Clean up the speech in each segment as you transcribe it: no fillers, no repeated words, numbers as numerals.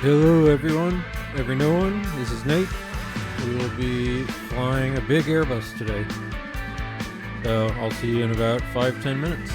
Hello everyone, every no one, this is Nate. We will be flying a big Airbus today. So I'll see you in about 5-10 minutes.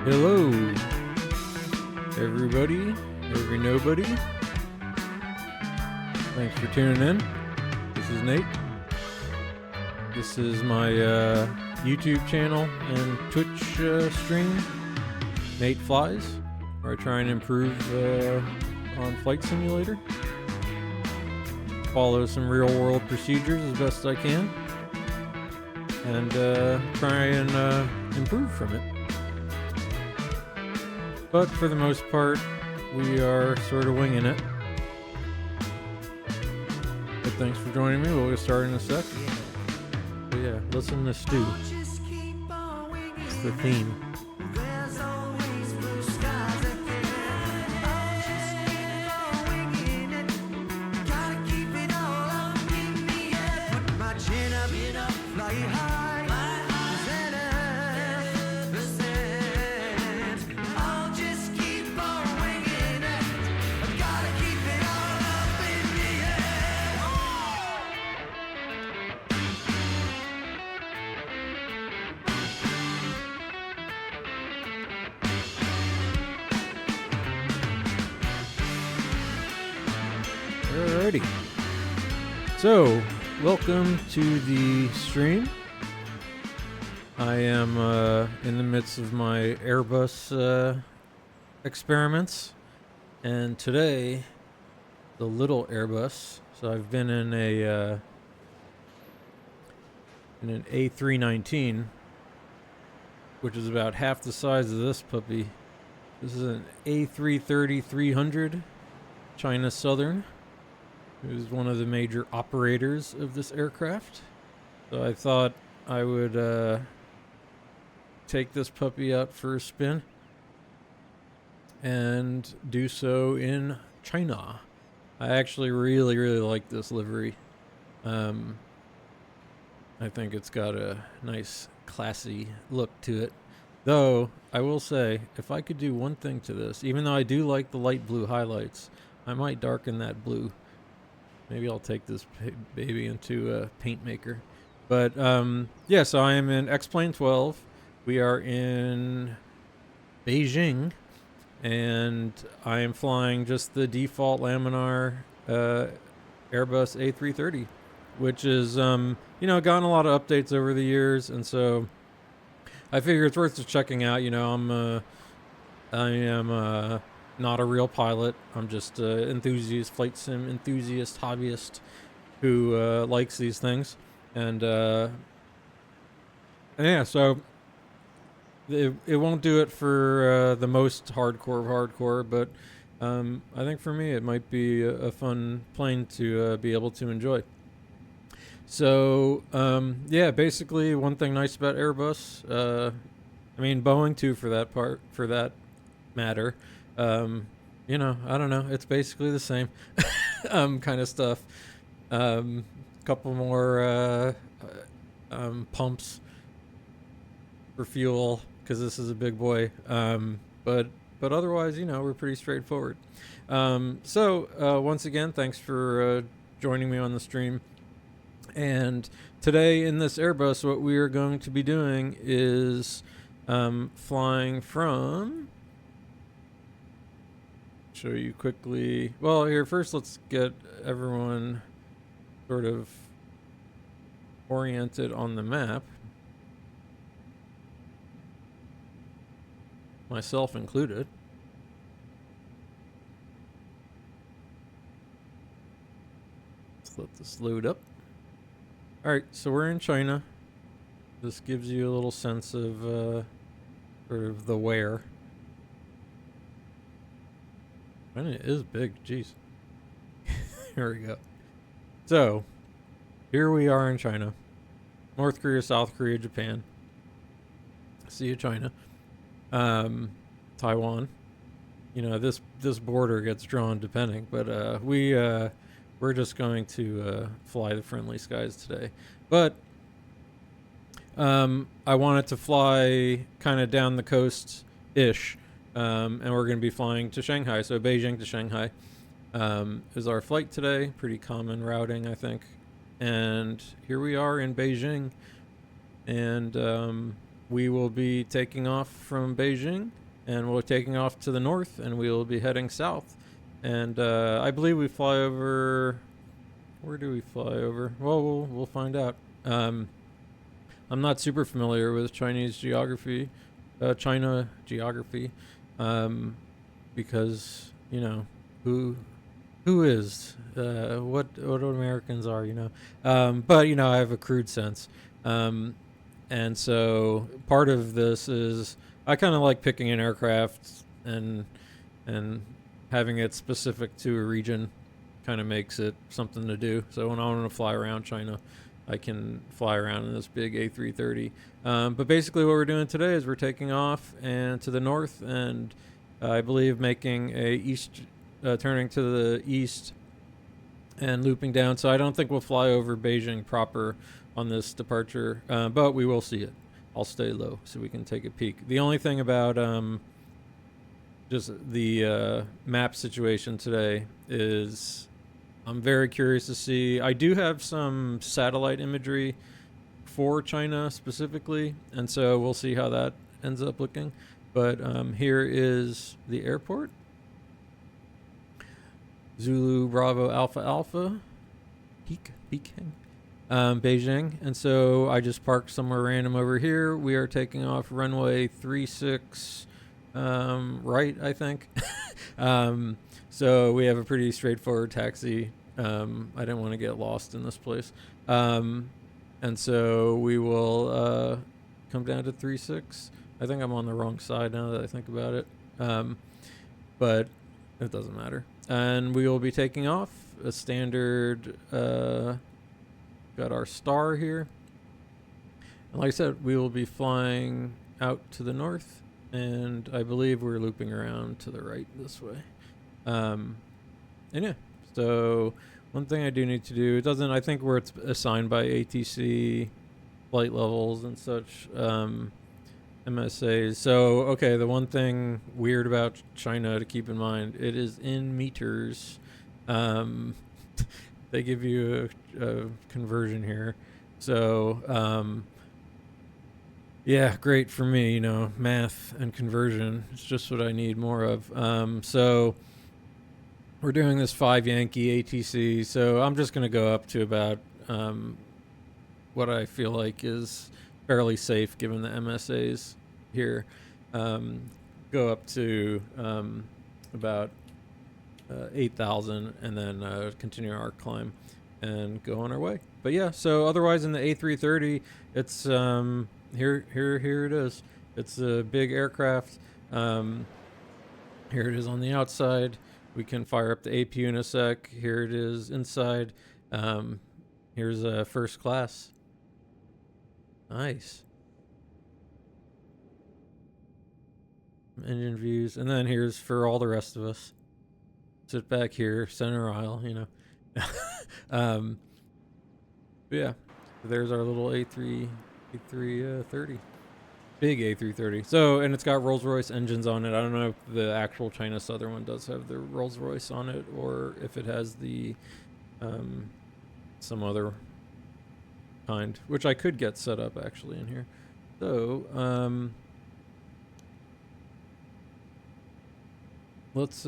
Hello, everybody, every nobody. Thanks for tuning in. This is Nate. This is my YouTube channel and Twitch stream, Nate Flies, where I try and improve on Flight Simulator. Follow some real-world procedures as best I can, and try and improve from it. But for the most part, we are sort of winging it. But thanks for joining me. We'll get started in a sec. But yeah, listen to Stu. It's the theme. Alrighty. So, welcome to the stream. I am in the midst of my Airbus experiments, and today, the little Airbus. So I've been in an A319, which is about half the size of this puppy. This is an A333 China Southern, who's one of the major operators of this aircraft. So I thought I would take this puppy out for a spin and do so in China. I actually really like this livery. I think it's got a nice classy look to it. Though, I will say, if I could do one thing to this, even though I do like the light blue highlights, I might darken that blue. Maybe I'll take this baby into a paint maker. But, yeah, so I am in XP12. We are in Beijing, and I am flying just the default Laminar Airbus A330, which is, gotten a lot of updates over the years, and so I figure it's worth just checking out. I am not a real pilot. I'm just an enthusiast, flight sim enthusiast, hobbyist who likes these things. And yeah, so it won't do it for the most hardcore of hardcore, but I think for me it might be a fun plane to be able to enjoy. So yeah, basically one thing nice about Airbus, Boeing too for that matter. I don't know. It's basically the same kind of stuff. Couple more pumps for fuel because this is a big boy. But otherwise, we're pretty straightforward. So once again, thanks for joining me on the stream. And today in this Airbus, what we are going to be doing is flying from... Show you quickly. Well, here first, let's get everyone sort of oriented on the map, myself included. Let's let this load up. All right, so we're in China. This gives you a little sense of sort of the where. And it is big, jeez. Here we go. So, here we are in China. North Korea, South Korea, Japan. See you, China. Taiwan. This border gets drawn depending, but we're just going to fly the friendly skies today. But I wanted to fly kind of down the coast-ish. And we're going to be flying to Shanghai. So Beijing to Shanghai is our flight today. Pretty common routing, I think. And here we are in Beijing. And we will be taking off from Beijing, and we're taking off to the north, and we will be heading south. And I believe we fly over. Where do we fly over? Well, we'll find out. I'm not super familiar with Chinese geography, China geography, because who who is what Americans are, but I have a crude sense, and so part of this is I kind of like picking an aircraft and having it specific to a region, kind of makes it something to do. So when I want to fly around China, I can fly around in this big A330. But basically what we're doing today is we're taking off and to the north, and I believe making a turning to the east and looping down. So I don't think we'll fly over Beijing proper on this departure, but we will see it. I'll stay low so we can take a peek. The only thing about just the map situation today is I'm very curious to see. I do have some satellite imagery for China specifically, and so we'll see how that ends up looking. But here is the airport. Zulu Bravo Alpha Alpha, Peking, Beijing. And so I just parked somewhere random over here. We are taking off runway 36 right, I think. So we have a pretty straightforward taxi. I didn't want to get lost in this place. And so we will come down to 36. I think I'm on the wrong side now that I think about it. But it doesn't matter. And we will be taking off a standard, got our star here. And like I said, we will be flying out to the north, and I believe we're looping around to the right this way. And yeah, so one thing I do need to do, I think where it's assigned by ATC flight levels and such, MSAs. So, okay, the one thing weird about China to keep in mind, it is in meters. They give you a conversion here. So, yeah, great for me, math and conversion. It's just what I need more of. So we're doing this 5 Yankee ATC. So I'm just going to go up to about what I feel like is fairly safe given the MSAs here. Go up to about 8,000 and then continue our climb and go on our way. But yeah, so otherwise in the A330, it's here it is. It's a big aircraft. Here it is on the outside. We can fire up the APU in a sec. Here it is inside. Here's first class. Nice. Engine views. And then here's for all the rest of us. Sit back here, center aisle, But yeah, there's our little A330. Big A330. So, and it's got Rolls-Royce engines on it. I don't know if the actual China Southern one does have the Rolls-Royce on it, or if it has the some other kind, which I could get set up actually in here. So, let's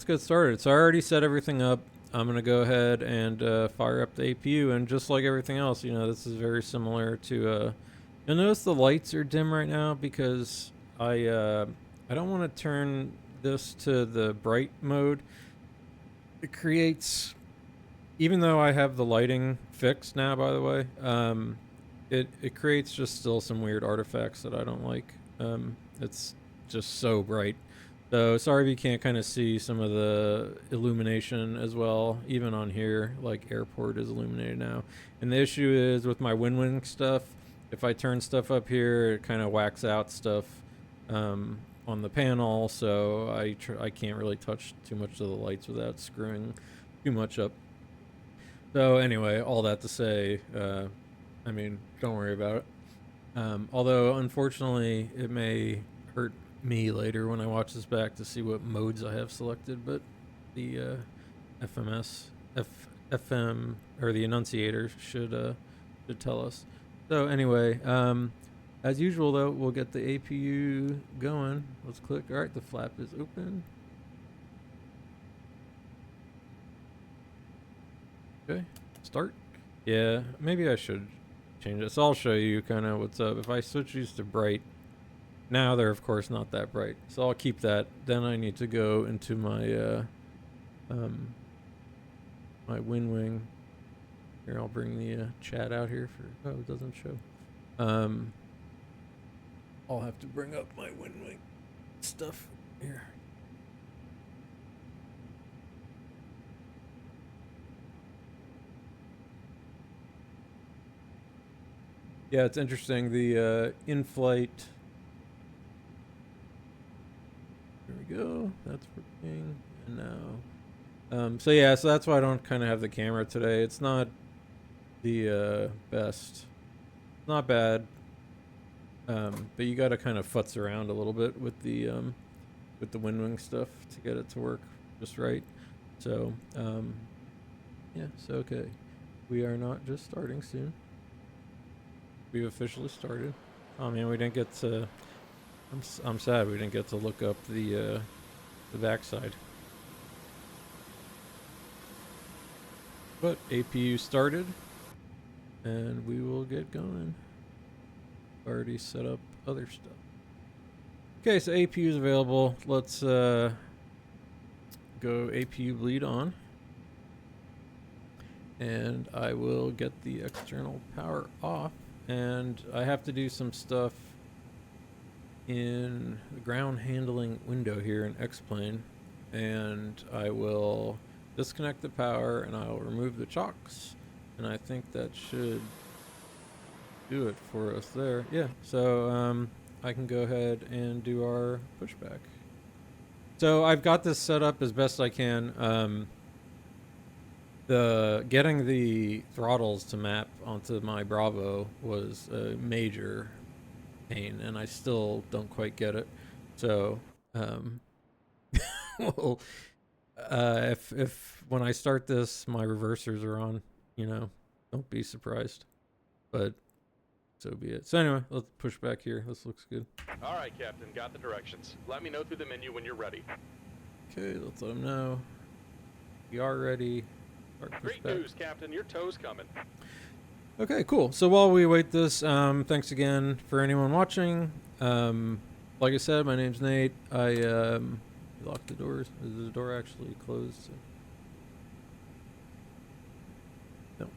get started. So I already set everything up. I'm gonna go ahead and fire up the APU, and just like everything else, this is very similar to. You'll notice the lights are dim right now because I don't want to turn this to the bright mode. It creates, even though I have the lighting fixed now, by the way, it creates just still some weird artifacts that I don't like. It's just so bright. So sorry if you can't kind of see some of the illumination as well, even on here, like airport is illuminated now. And the issue is with my WinWin stuff, if I turn stuff up here, it kind of whacks out stuff on the panel, so I can't really touch too much of the lights without screwing too much up. So anyway, all that to say, don't worry about it. Although, unfortunately, it may hurt me later when I watch this back to see what modes I have selected, but the FM, or the annunciator should tell us. So anyway, As usual, though, we'll get the APU going. Let's click. All right, the flap is open. Okay, start. Yeah, maybe I should change it. So I'll show you kind of what's up. If I switch these to bright, now they're of course not that bright. So I'll keep that. Then I need to go into my my WinWing. Here, I'll bring the chat out here for. Oh, it doesn't show. I'll have to bring up my WinWing stuff here. Yeah, it's interesting. The in-flight. There we go. That's working. And now. So yeah, so that's why I don't kind of have the camera today. It's not the best. Not bad. But you got to kind of futz around a little bit with the WinWing stuff to get it to work just right. So yeah, so okay, we are not just starting soon. We've officially started. Oh man, we didn't get to. I'm sad we didn't get to look up the backside. But APU started, and we will get going. Already set up other stuff. Okay, so APU is available. Let's go APU bleed on. And I will get the external power off. And I have to do some stuff in the ground handling window here in X-Plane. And I will disconnect the power and I'll remove the chocks. And I think that should do it for us there. Yeah, so I can go ahead and do our pushback. So I've got this set up as best I can. The getting the throttles to map onto my Bravo was a major pain, and I still don't quite get it. So, well, if when I start this, my reversers are on, don't be surprised. But so be it. So anyway, let's push back here. This looks good. All right, Captain. Got the directions. Let me know through the menu when you're ready. Okay, let's let them know. We are ready. Great news, Captain. Your tow's coming. Okay, cool. So while we wait this, thanks again for anyone watching. Like I said, my name's Nate. I locked the doors. Is the door actually closed? No.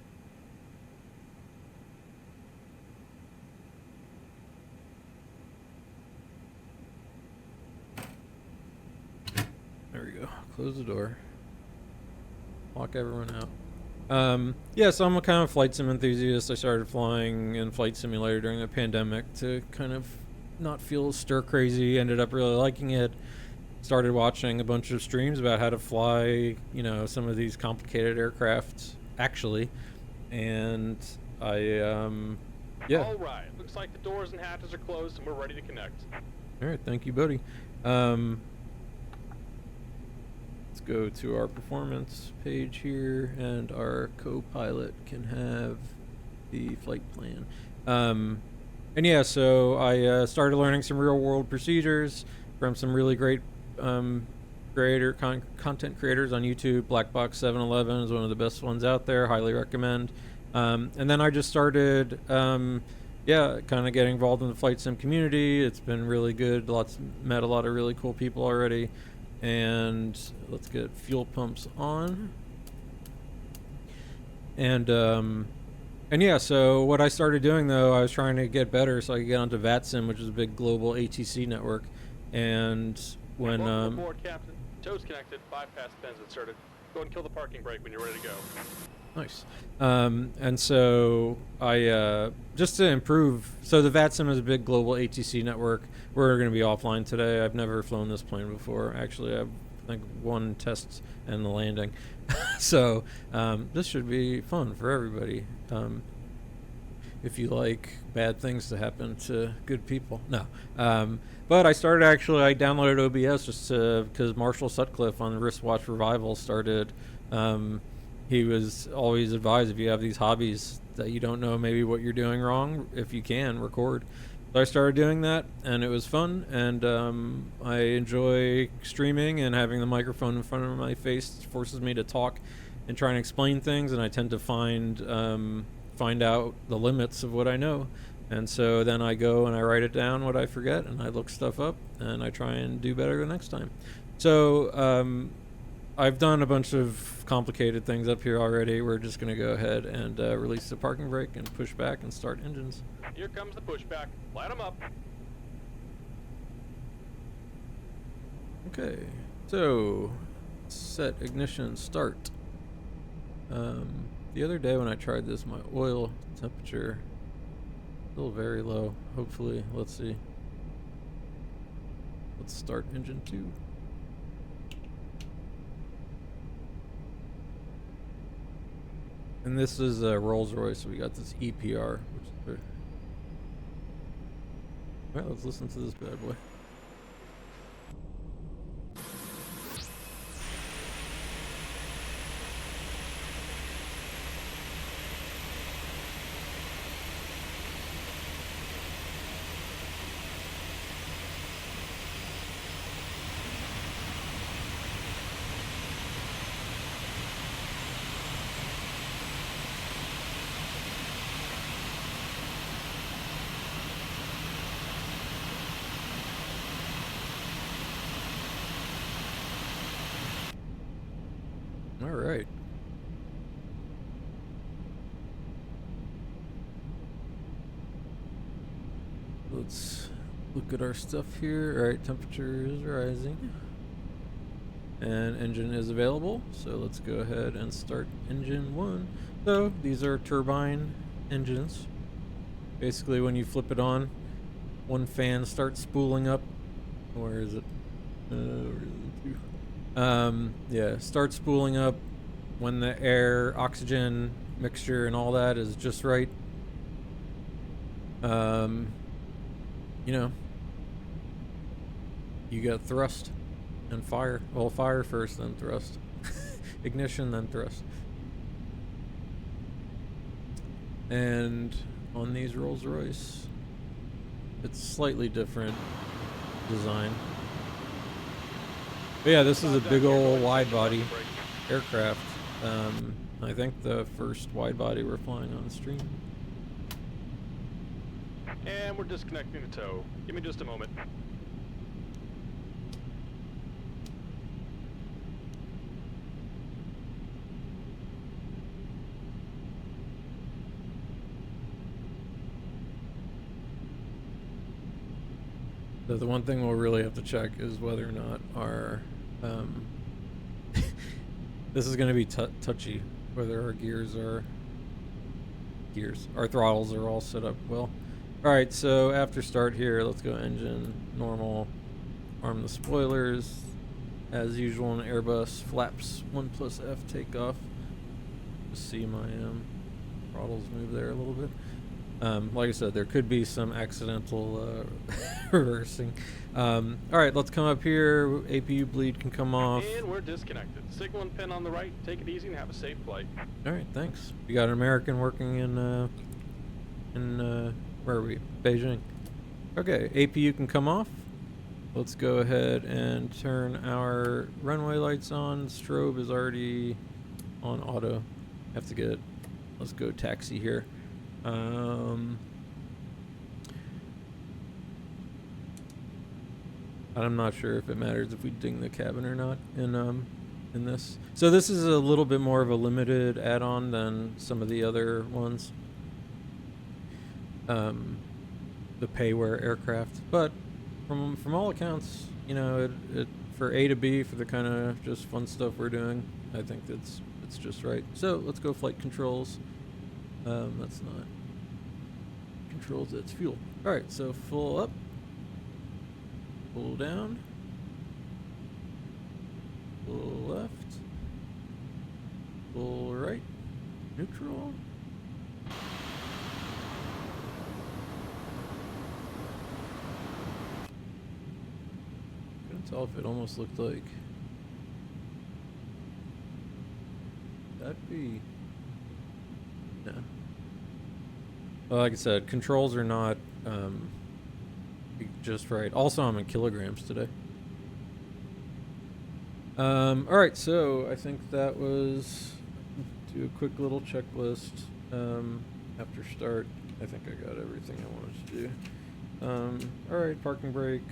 There we go. Close the door. Lock everyone out. Yeah, so I'm a kind of flight sim enthusiast. I started flying in Flight Simulator during the pandemic to kind of not feel stir crazy. Ended up really liking it. Started watching a bunch of streams about how to fly, some of these complicated aircraft actually. And I, yeah. All right. Looks like the doors and hatches are closed and we're ready to connect. All right. Thank you, buddy. Go to our performance page here, and our co-pilot can have the flight plan. And yeah, so I started learning some real-world procedures from some really great content creators on YouTube. Blackbox 711 is one of the best ones out there. Highly recommend. And then I just started, kind of getting involved in the flight sim community. It's been really good. Met a lot of really cool people already. And let's get fuel pumps on. And yeah, so what I started doing though, I was trying to get better so I could get onto VATSIM, which is a big global ATC network. And when Welcome aboard, Captain. Tow's connected. Bypass pins inserted. Go and kill the parking brake when you're ready to go. Nice. And so I just to improve. So the VATSIM is a big global ATC network. We're going to be offline today. I've never flown this plane before. Actually, I think one test and the landing. So this should be fun for everybody. If you like bad things to happen to good people. No. But I downloaded OBS just because Marshall Sutcliffe on the Wristwatch Revival started. He was always advised, if you have these hobbies that you don't know maybe what you're doing wrong, if you can, record. So I started doing that, and it was fun, and I enjoy streaming, and having the microphone in front of my face forces me to talk and try and explain things, and I tend to find out the limits of what I know. And so then I go and I write it down what I forget, and I look stuff up, and I try and do better the next time. So I've done a bunch of complicated things up here already. We're just going to go ahead and release the parking brake and push back and start engines. Here comes the pushback. Light them up. Okay, so set ignition start. The other day when I tried this, my oil temperature still very low. Hopefully, let's see. Let's start engine 2. And this is a Rolls-Royce, so we got this EPR, which is very... Alright, let's listen to this bad boy. All right. Let's look at our stuff here. All right, temperature is rising. And engine is available. So let's go ahead and start engine 1. So these are turbine engines. Basically, when you flip it on, one fan starts spooling up. Where is it? Yeah, start spooling up when the air, oxygen mixture and all that is just right. You know, you got thrust and fire. Well, fire first, then thrust. Ignition, then thrust. And on these Rolls-Royce, it's slightly different design. But yeah, this is a big old wide-body aircraft. I think the first wide-body we're flying on stream. And we're disconnecting the tow. Give me just a moment. So the one thing we'll really have to check is whether or not our this is going to be touchy, whether our our throttles are all set up well. All right, so after start here, let's go engine normal, arm the spoilers as usual in Airbus, flaps 1+F takeoff. Just see my throttles move there a little bit. Like I said, there could be some accidental reversing. All right, let's come up here. APU bleed can come off. And we're disconnected. Signal and pin on the right. Take it easy and have a safe flight. All right, thanks. We got an American working in where are we? Beijing. Okay, APU can come off. Let's go ahead and turn our runway lights on. Strobe is already on auto. Let's go taxi here. I'm not sure if it matters if we ding the cabin or not in this. So this is a little bit more of a limited add-on than some of the other ones. The payware aircraft, but from all accounts, you know, it for A to B, for the kind of just fun stuff we're doing, I think it's just right. So let's go flight controls. That's not controls, that's fuel. All right, so full up, full down, full left, full right, neutral. Couldn't tell if it almost looked like that'd be. No. Well, like I said, controls are not just right. Also, I'm in kilograms today. Alright, so I think that was, do a quick little checklist, after start. I think I got everything I wanted to do. Alright, parking brake,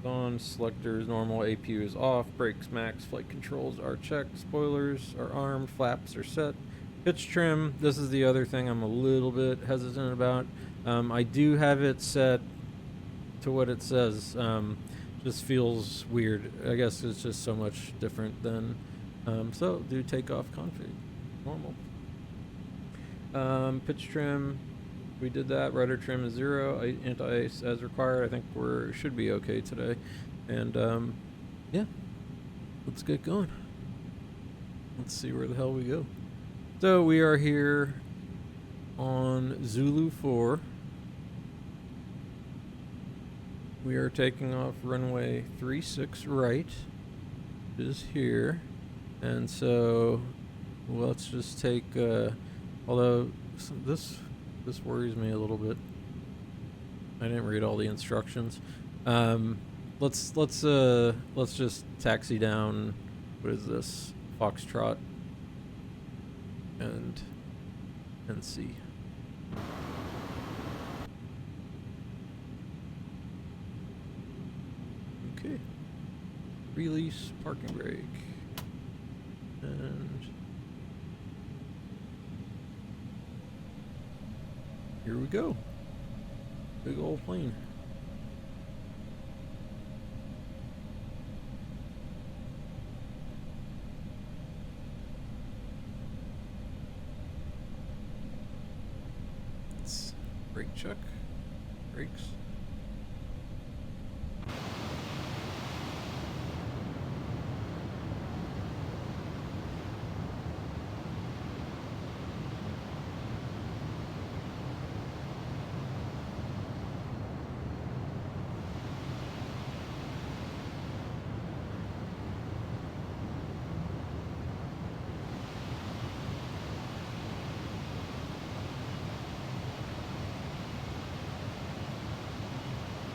on, selectors, normal, APU is off, brakes max, flight controls are checked, spoilers are armed, flaps are set, pitch trim, this is the other thing I'm a little bit hesitant about. I do have it set to what it says, just feels weird. I guess it's just so much different than, so do takeoff config, normal. Pitch trim, we did that. Rudder trim is 0, anti-ice as required. I think should be okay today. And, yeah, let's get going. Let's see where the hell we go. So we are here on Zulu 4. We are taking off runway 36 right, which is here. And so let's just take, although this worries me a little bit. I didn't read all the instructions. Let's just taxi down, what is this? Foxtrot and see. Okay. Release parking brake. And here we go. Big old plane. Let's brake check. Brakes.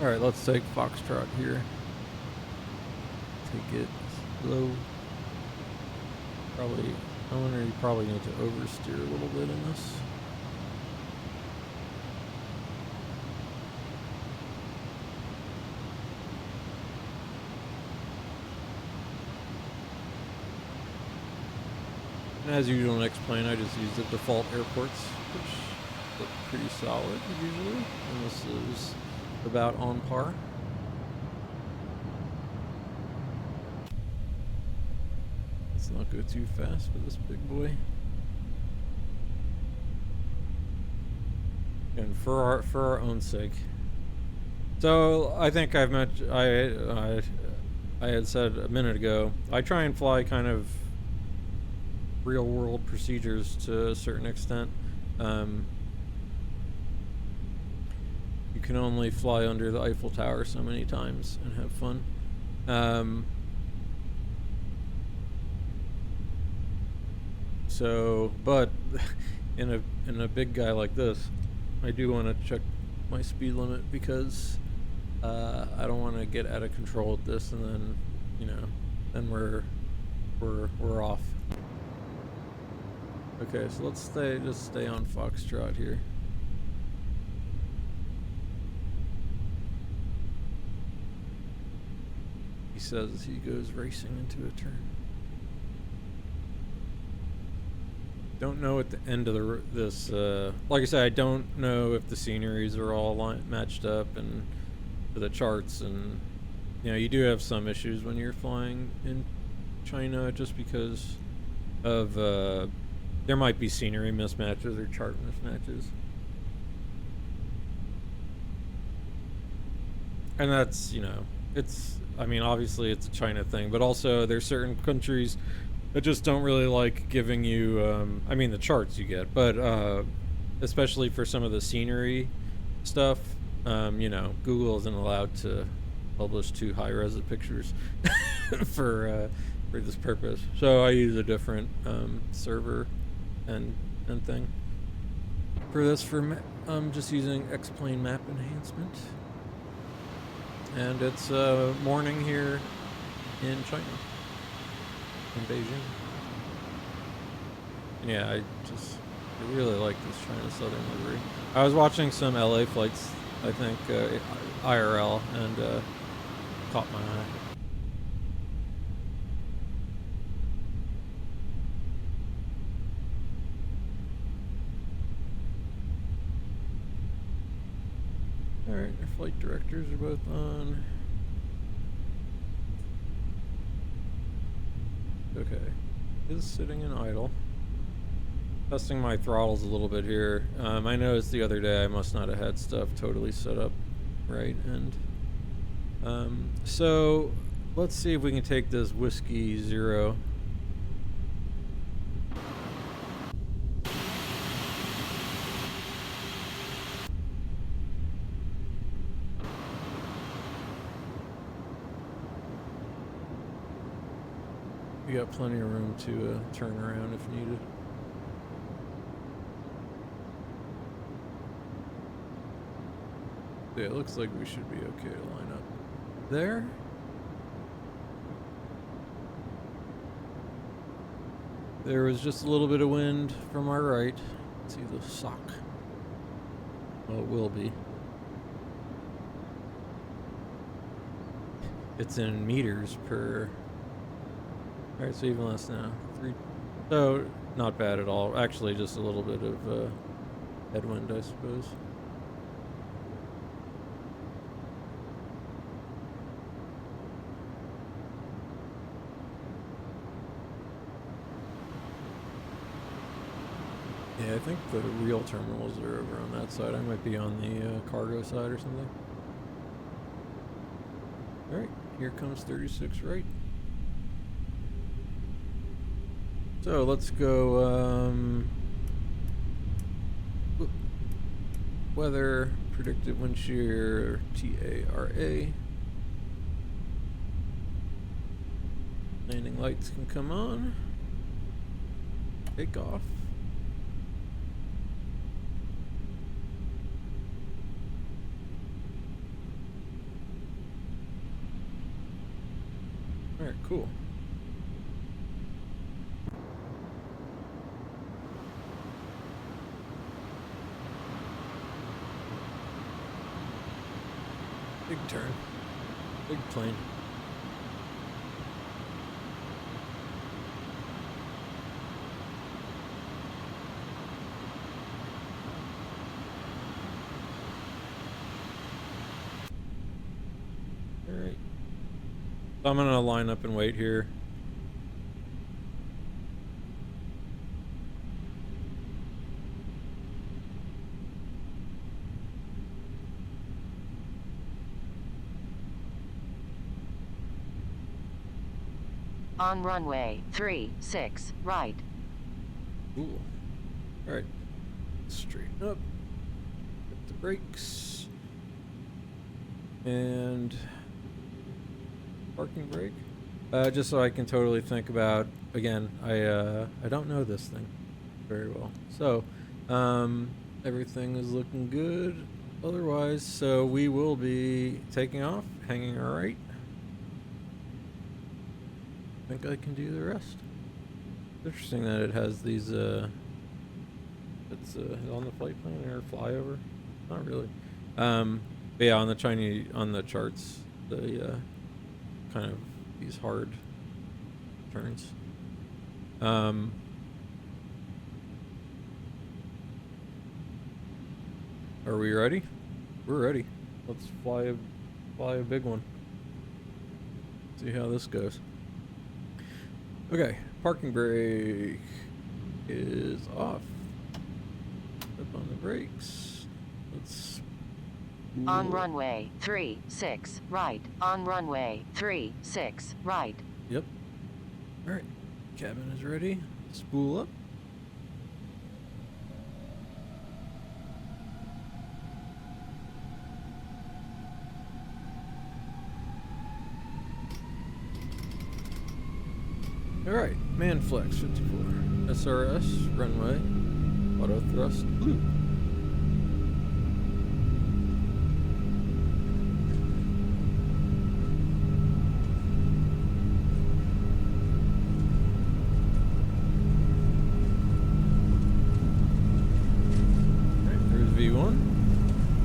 Alright, let's take Foxtrot here. Take it slow. Probably, I wonder, you probably need to oversteer a little bit in this. And as usual in X-Plane, I just use the default airports, which look pretty solid usually, and this is about on par. Let's not go too fast for this big boy. And for our own sake. So I think I've mentioned, I had said a minute ago, I try and fly kind of real world procedures to a certain extent. You can only fly under the Eiffel Tower so many times and have fun. So, but in a big guy like this, I do want to check my speed limit because I don't want to get out of control with this, and then, you know, then we're off. Okay, so let's just stay on Foxtrot here. He says he goes racing into a turn. Don't know at the end of this. Like I said, I don't know if the sceneries are all matched up and the charts, and you know, you do have some issues when you're flying in China just because of there might be scenery mismatches or chart mismatches. And that's, you know, I mean, obviously it's a China thing, but also there's certain countries that just don't really like giving you, I mean, the charts you get, but especially for some of the scenery stuff, you know, Google isn't allowed to publish too high-res pictures for this purpose. So I use a different server and thing for this. I'm just using X-Plane map enhancement. And it's morning here in China, in Beijing. Yeah, I really like this China Southern livery. I was watching some LA flights, I think, IRL, and caught my eye. Alright, our flight directors are both on. Okay, is sitting in idle. Testing my throttles a little bit here. I noticed the other day I must not have had stuff totally set up right, and so let's see if we can take this Whiskey 0. We got plenty of room to turn around if needed. Yeah, it looks like we should be okay to line up there. There was just a little bit of wind from our right. Let's see the sock. Well, it will be. It's in meters per. Alright, so even less now. 3. So, not bad at all. Actually, just a little bit of headwind, I suppose. Yeah, I think the real terminals are over on that side. I might be on the cargo side or something. Alright, here comes 36 right. So let's go weather, predicted wind shear, TARA. Landing lights can come on. Take off. Alright, cool. Big turn. Big plane. Alright. So I'm gonna line up and wait here. On runway 36, right. Cool. Alright. Straighten up. Hit the brakes. And parking brake. Just so I can totally think about, again, I don't know this thing very well. So, everything is looking good otherwise, so we will be taking off, hanging our right. I think I can do the rest. Interesting that it has these, it's on the flight plan or flyover? Not really. But yeah, on the Chinese, on the charts, the, kind of these hard turns. Are we ready? We're ready. Let's fly a big one. See how this goes. Okay, parking brake is off. Step on the brakes. Let's. On runway 36, right. On runway 36, right. Yep. All right. Cabin is ready. Spool up. All right. Man flex 54. SRS runway. Auto thrust blue. one.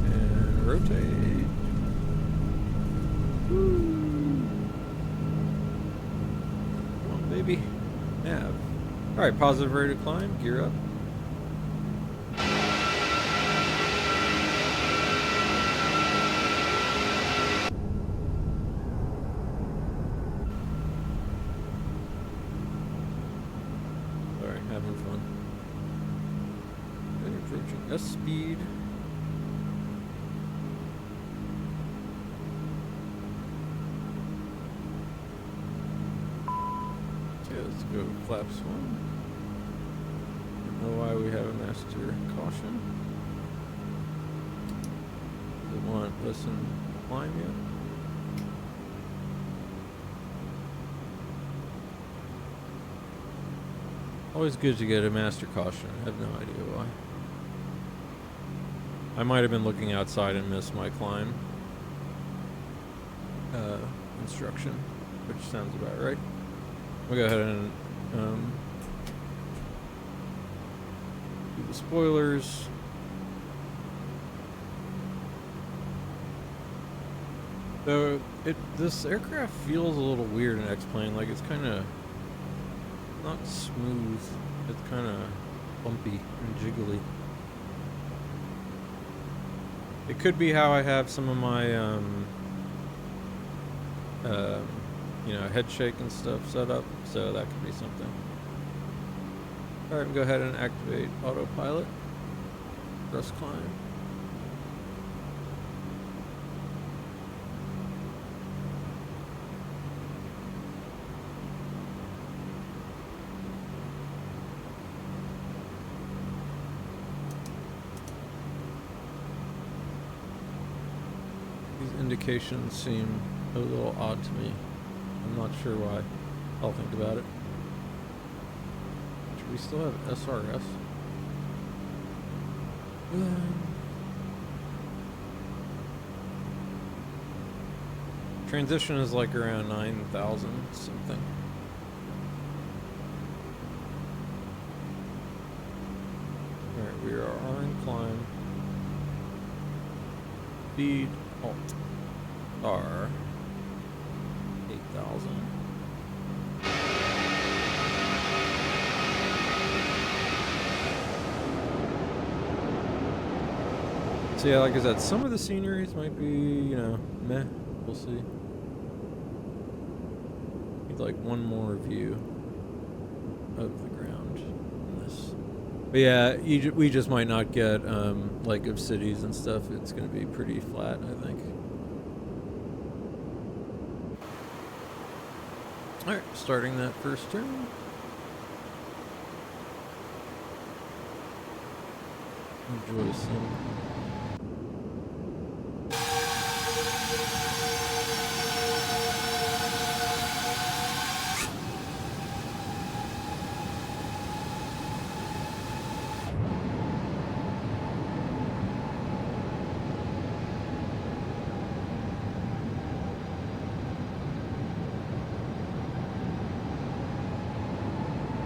And rotate. Woo. Come on, baby. Nav. Alright, positive rate of climb. Gear up. Sorry, having fun. Okay, approaching S speed. Let's go flaps 1. Don't know why we haven't master caution. Doesn't want us in climb yet. Always good to get a master caution. I have no idea why. I might have been looking outside and missed my climb instruction, which sounds about right. We'll go ahead and do the spoilers. So this aircraft feels a little weird in X-Plane, like it's kind of not smooth. It's kind of bumpy and jiggly. It could be how I have some of my you know, head shake and stuff set up, so that could be something. Alright, go ahead and activate autopilot. Thrust climb. These indications seem a little odd to me. I'm not sure why. I'll think about it. Should we still have SRS? Transition is like around 9,000 something. Alright, we are on climb. Speed alt R 8,000. So yeah, like I said, some of the sceneries might be, you know, meh. We'll see. Need like one more view of the ground in this. But yeah, we just might not get like of cities and stuff. It's going to be pretty flat, I think. Alright, starting that first turn. Enjoy some.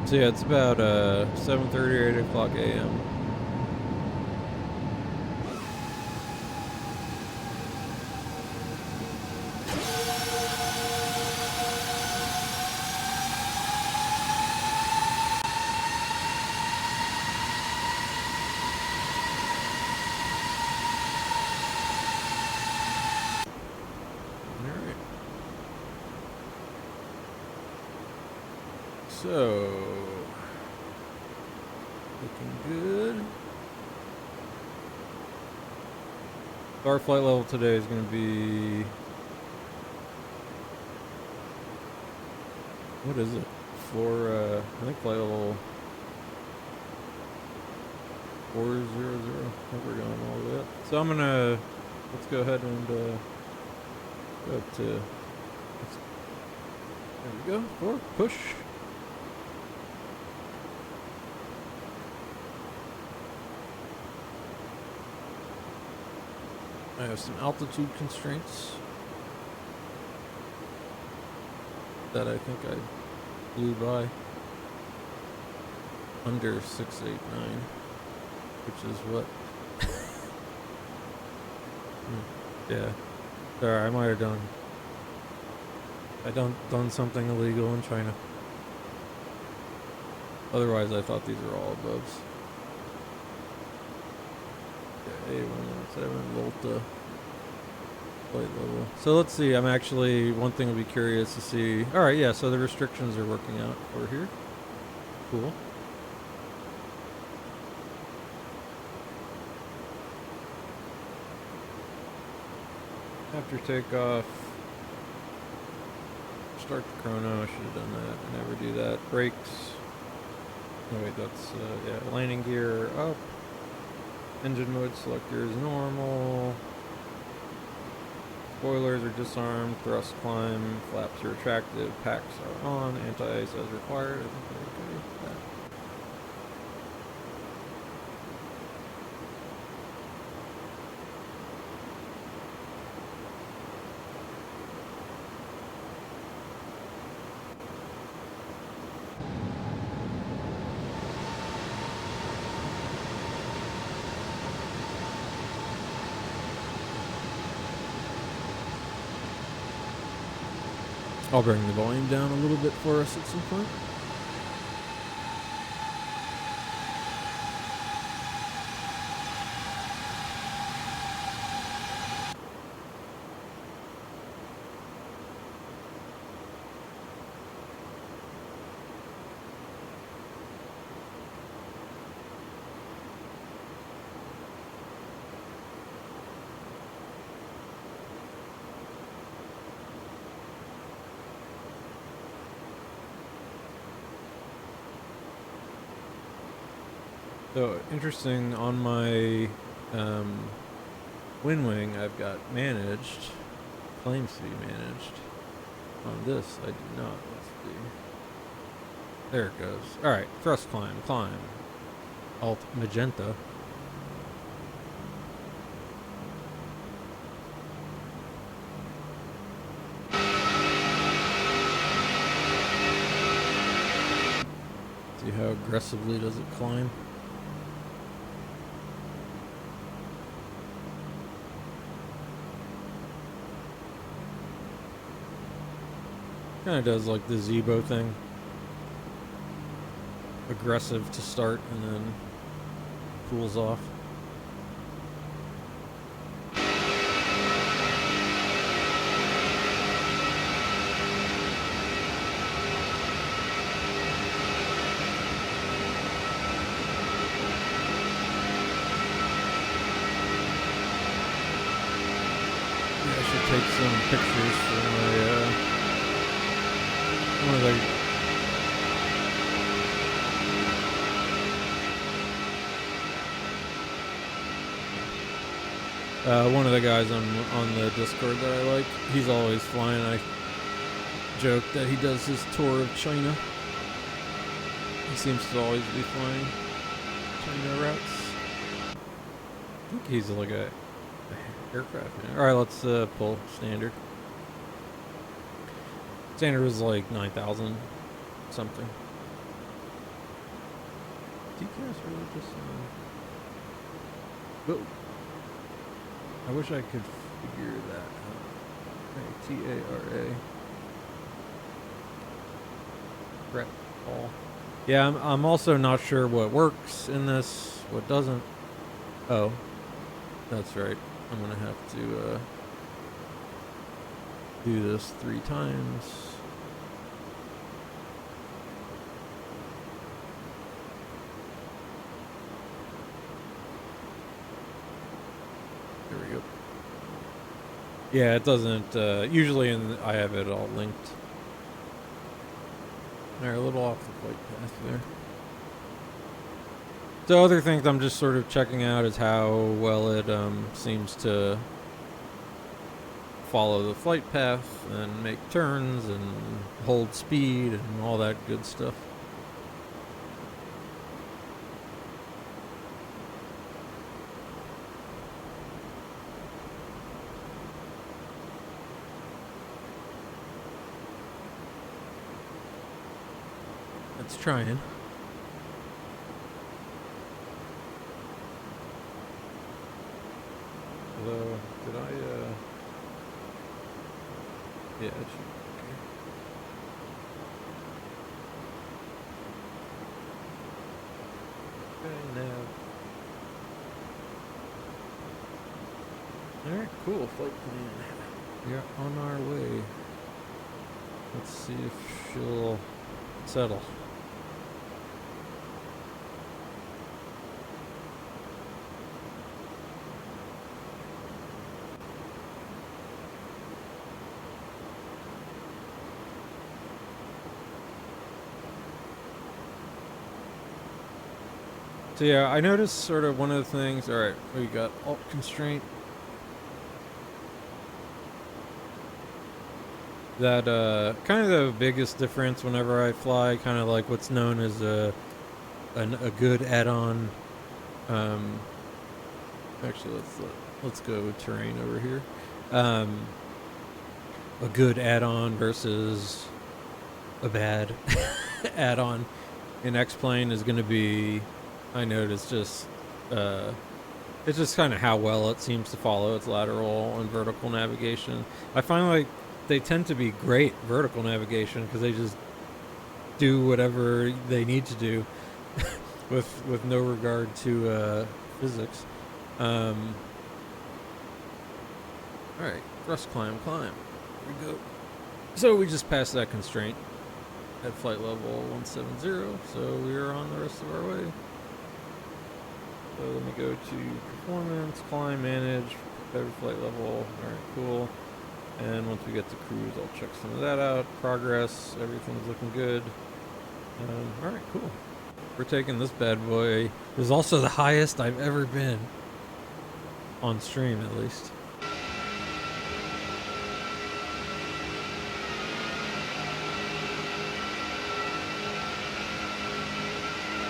So yeah, it's about 7:30 or 8 o'clock a.m. So, looking good. Our flight level today is going to be, what is it? For, I think flight level 400. I think we're going all the way up. So I'm going to, let's go ahead and go up to, there we go, 4, push. I have some altitude constraints that I think I blew by under 689, which is what Yeah. Sorry, I might have done. Done something illegal in China. Otherwise, I thought these were all aboves. Yeah, A117 Volta. Flight level. So let's see. I'm actually, one thing I'll be curious to see. All right, yeah. So the restrictions are working out for here. Cool. After takeoff, start the chrono. I should have done that. I never do that. Brakes. Oh wait, that's yeah. Landing gear up. Engine mode selector is normal. Spoilers are disarmed. Thrust climb. Flaps are retracted. Packs are on. Anti-ice as required. I think we're okay with that. I'll bring the volume down a little bit for us at some point. So interesting, on my wind wing I've got managed, claims to be managed. On this I do not. Let's see. There it goes. Alright, thrust climb, Alt magenta. See how aggressively does it climb? Kind of does like the ZBAA thing. Aggressive to start and then cools off. Yeah, I should take some pictures for my one of the guys on the Discord that I like, he's always flying. I joke that he does his tour of China. He seems to always be flying China routes. I think he's like a aircraft. All right, let's pull standard. Standard was like 9,000 something. TCAS really just. Whoa. I wish I could figure that out. TARA. Brett Paul. Yeah, I'm also not sure what works in this, what doesn't. Oh, that's right. I'm gonna have to do this 3 times. There we go. Yeah, it doesn't, usually I have it all linked. They're a little off the flight path there. So other things I'm just sort of checking out is how well it seems to follow the flight path and make turns and hold speed and all that good stuff. It's trying. Although, did I, yeah, it should be okay. Okay, nav. Alright, cool, flight plan. We're on our way. Let's see if she'll settle. So yeah, I noticed sort of one of the things, alright, we got alt constraint. That kind of the biggest difference whenever I fly, kind of like what's known as a good add-on. Actually, let's go with terrain over here. A good add-on versus a bad add-on in X-Plane is going to be, I noticed, just it's just kind of how well it seems to follow its lateral and vertical navigation. I find like they tend to be great vertical navigation because they just do whatever they need to do with no regard to physics. All right, thrust climb. Here we go. So we just passed that constraint at flight level 170, so we are on the rest of our way. So let me go to performance, climb, manage, prepare flight level. Alright, cool. And once we get to cruise, I'll check some of that out. Progress, everything's looking good. Alright, cool. We're taking this bad boy. This is also the highest I've ever been. On stream, at least.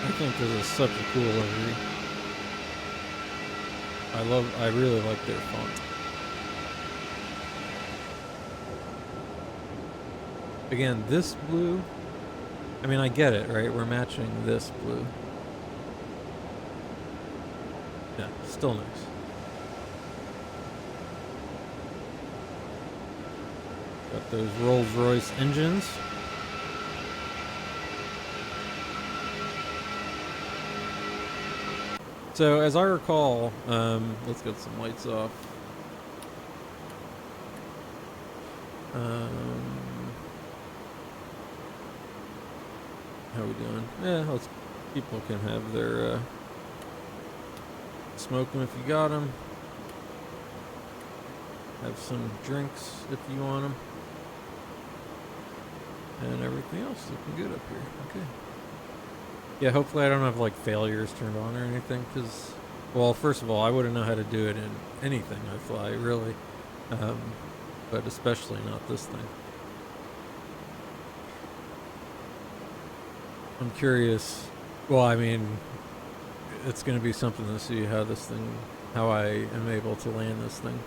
I think this is such a cool livery. I really like their font. Again, this blue, I mean, I get it, right? We're matching this blue. Yeah, still nice. Got those Rolls-Royce engines. So, as I recall, let's get some lights off. How we doing? Yeah, people can have their, smoke them if you got them. Have some drinks if you want them. And everything else is looking good up here. Okay. Yeah, hopefully I don't have like failures turned on or anything, because, well, first of all, I wouldn't know how to do it in anything I fly, really, but especially not this thing. I'm curious. Well, I mean, it's going to be something to see how I am able to land this thing.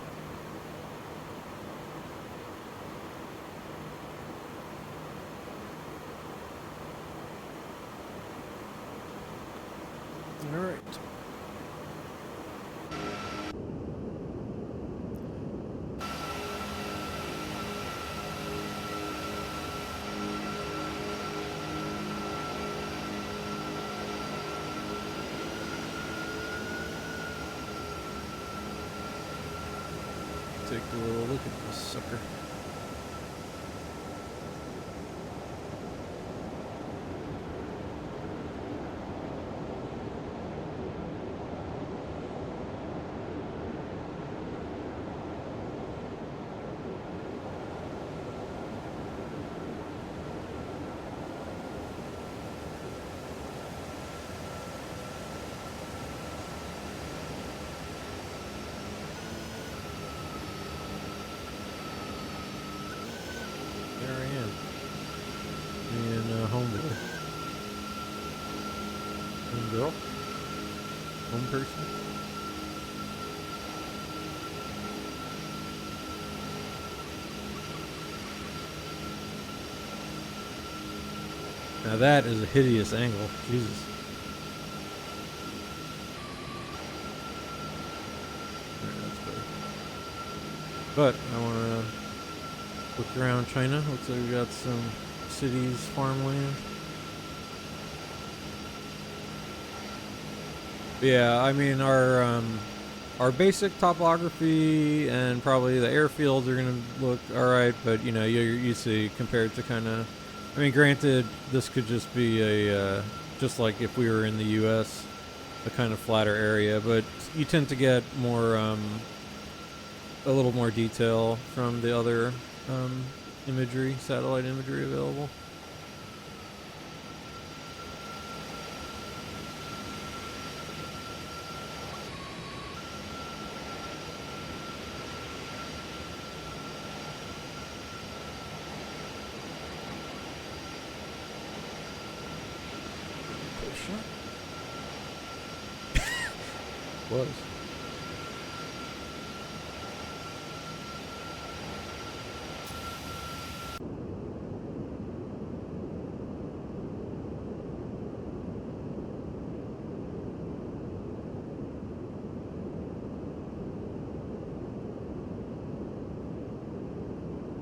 All right. Take a little look at this sucker. Homeboy. Home girl? Home person? Now that is a hideous angle. Jesus. Alright, that's better. But I want to look around China. Looks like we got some cities, farmland. Yeah, I mean our basic topography and probably the airfields are gonna look all right, but you know you see compared to kind of, I mean, granted this could just be a just like if we were in the U.S., a kind of flatter area, but you tend to get more a little more detail from the other imagery, satellite imagery available. Was.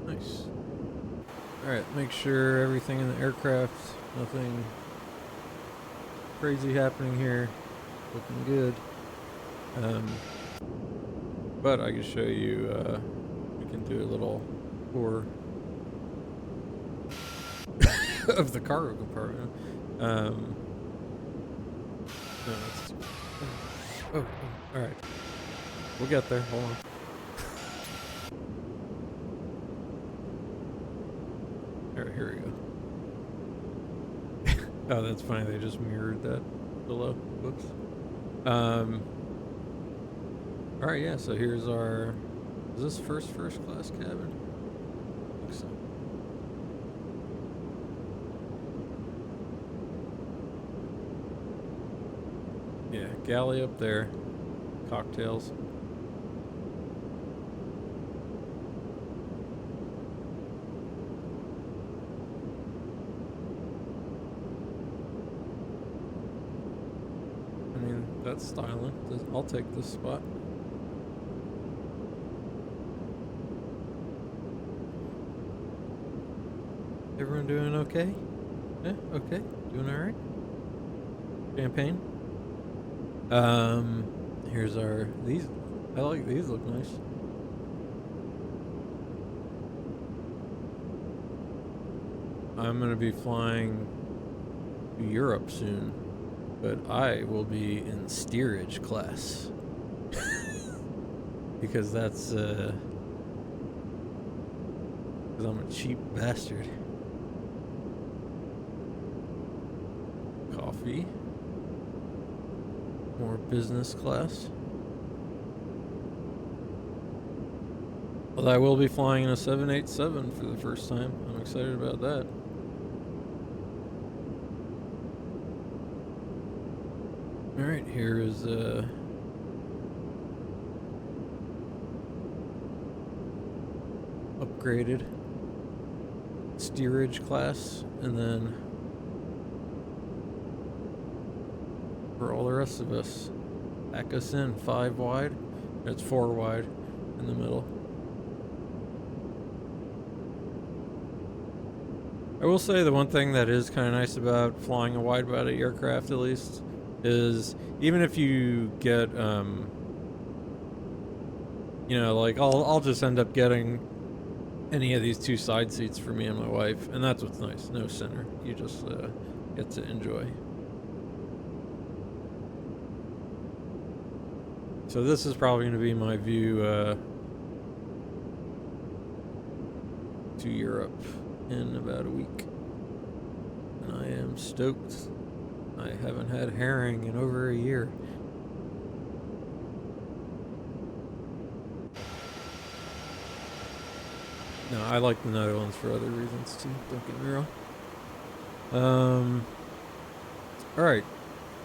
Nice. Alright, make sure everything in the aircraft, nothing crazy happening here. Looking good. But I can show you, we can do a little tour of the cargo compartment. No, that's oh, alright. We'll get there, hold on. Alright, here we go. Oh, that's funny, they just mirrored that below. Whoops. Alright, yeah, so here's our... Is this first class cabin? I think so. Yeah, galley up there. Cocktails. I mean, that's styling. I'll take this spot. Everyone doing okay? Yeah, okay. Doing alright? Champagne? Here's our, these, I like these, look nice. I'm gonna be flying to Europe soon, but I will be in steerage class. Because that's, because I'm a cheap bastard. Coffee. More business class. Although I will be flying in a 787 for the first time. I'm excited about that. Alright, here is upgraded steerage class, and then for all the rest of us, pack us in 5 wide. It's 4 wide in the middle. I will say the one thing that is kind of nice about flying a wide body aircraft, at least, is even if you get you know, like I'll just end up getting any of these 2 side seats for me and my wife, and that's what's nice. No center. You just get to enjoy. So this is probably going to be my view to Europe in about a week. And I am stoked. I haven't had herring in over a year. No, I like the Netherlands for other reasons too, don't get me wrong. Alright.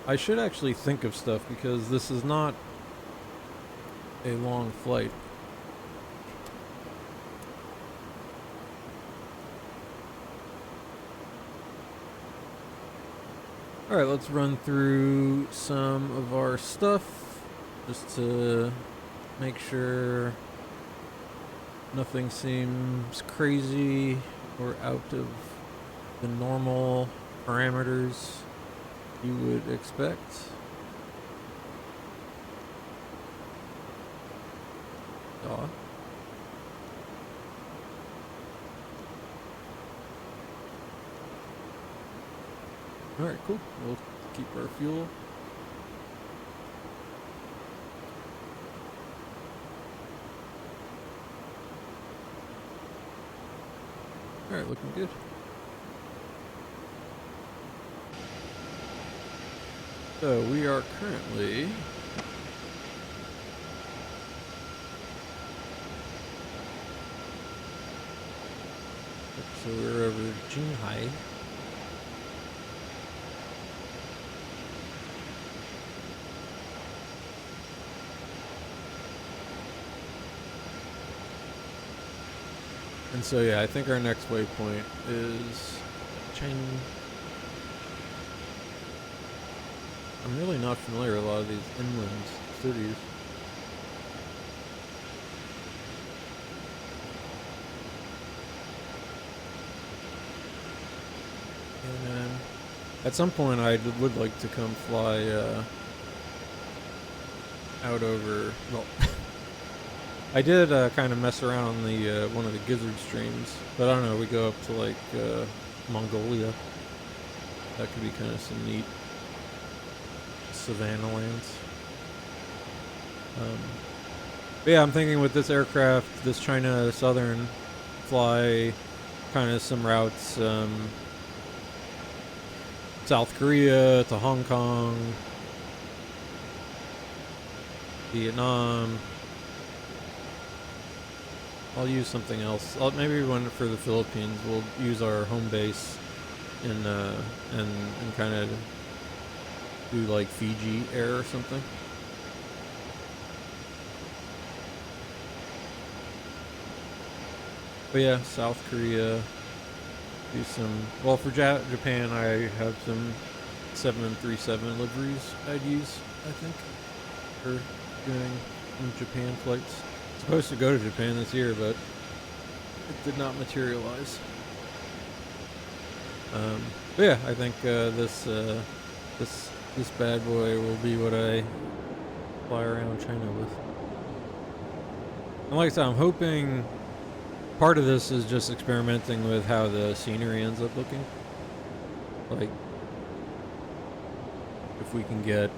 I should actually think of stuff because this is not a long flight. Alright, let's run through some of our stuff just to make sure Nothing seems crazy or out of the normal parameters you would expect. Duh. Alright, cool. We'll keep our fuel. Alright, looking good. So we are currently we're over Shanghai. And so yeah, I think our next waypoint is China. I'm really not familiar with a lot of these inland cities. And at some point I would like to come fly out over, well, I did kind of mess around on the one of the gizzard streams, but I don't know, we go up to like Mongolia. That could be kind of some neat savanna lands. But yeah, I'm thinking with this aircraft, this China Southern, fly kind of some routes, South Korea to Hong Kong, Vietnam. I'll use something else. Maybe one for the Philippines. We'll use our home base and kind of do like Fiji Air or something. But yeah, South Korea. Do some. Well, for Japan, I have some 737 liveries I'd use, I think, for doing some Japan flights. Supposed to go to Japan this year, but it did not materialize. But yeah, I think this bad boy will be what I fly around China with. And like I said, I'm hoping part of this is just experimenting with how the scenery ends up looking. Like, if we can get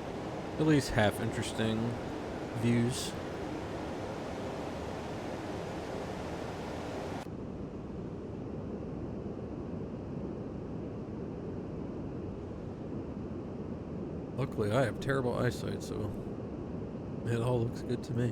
at least half interesting views. Luckily, I have terrible eyesight, so it all looks good to me.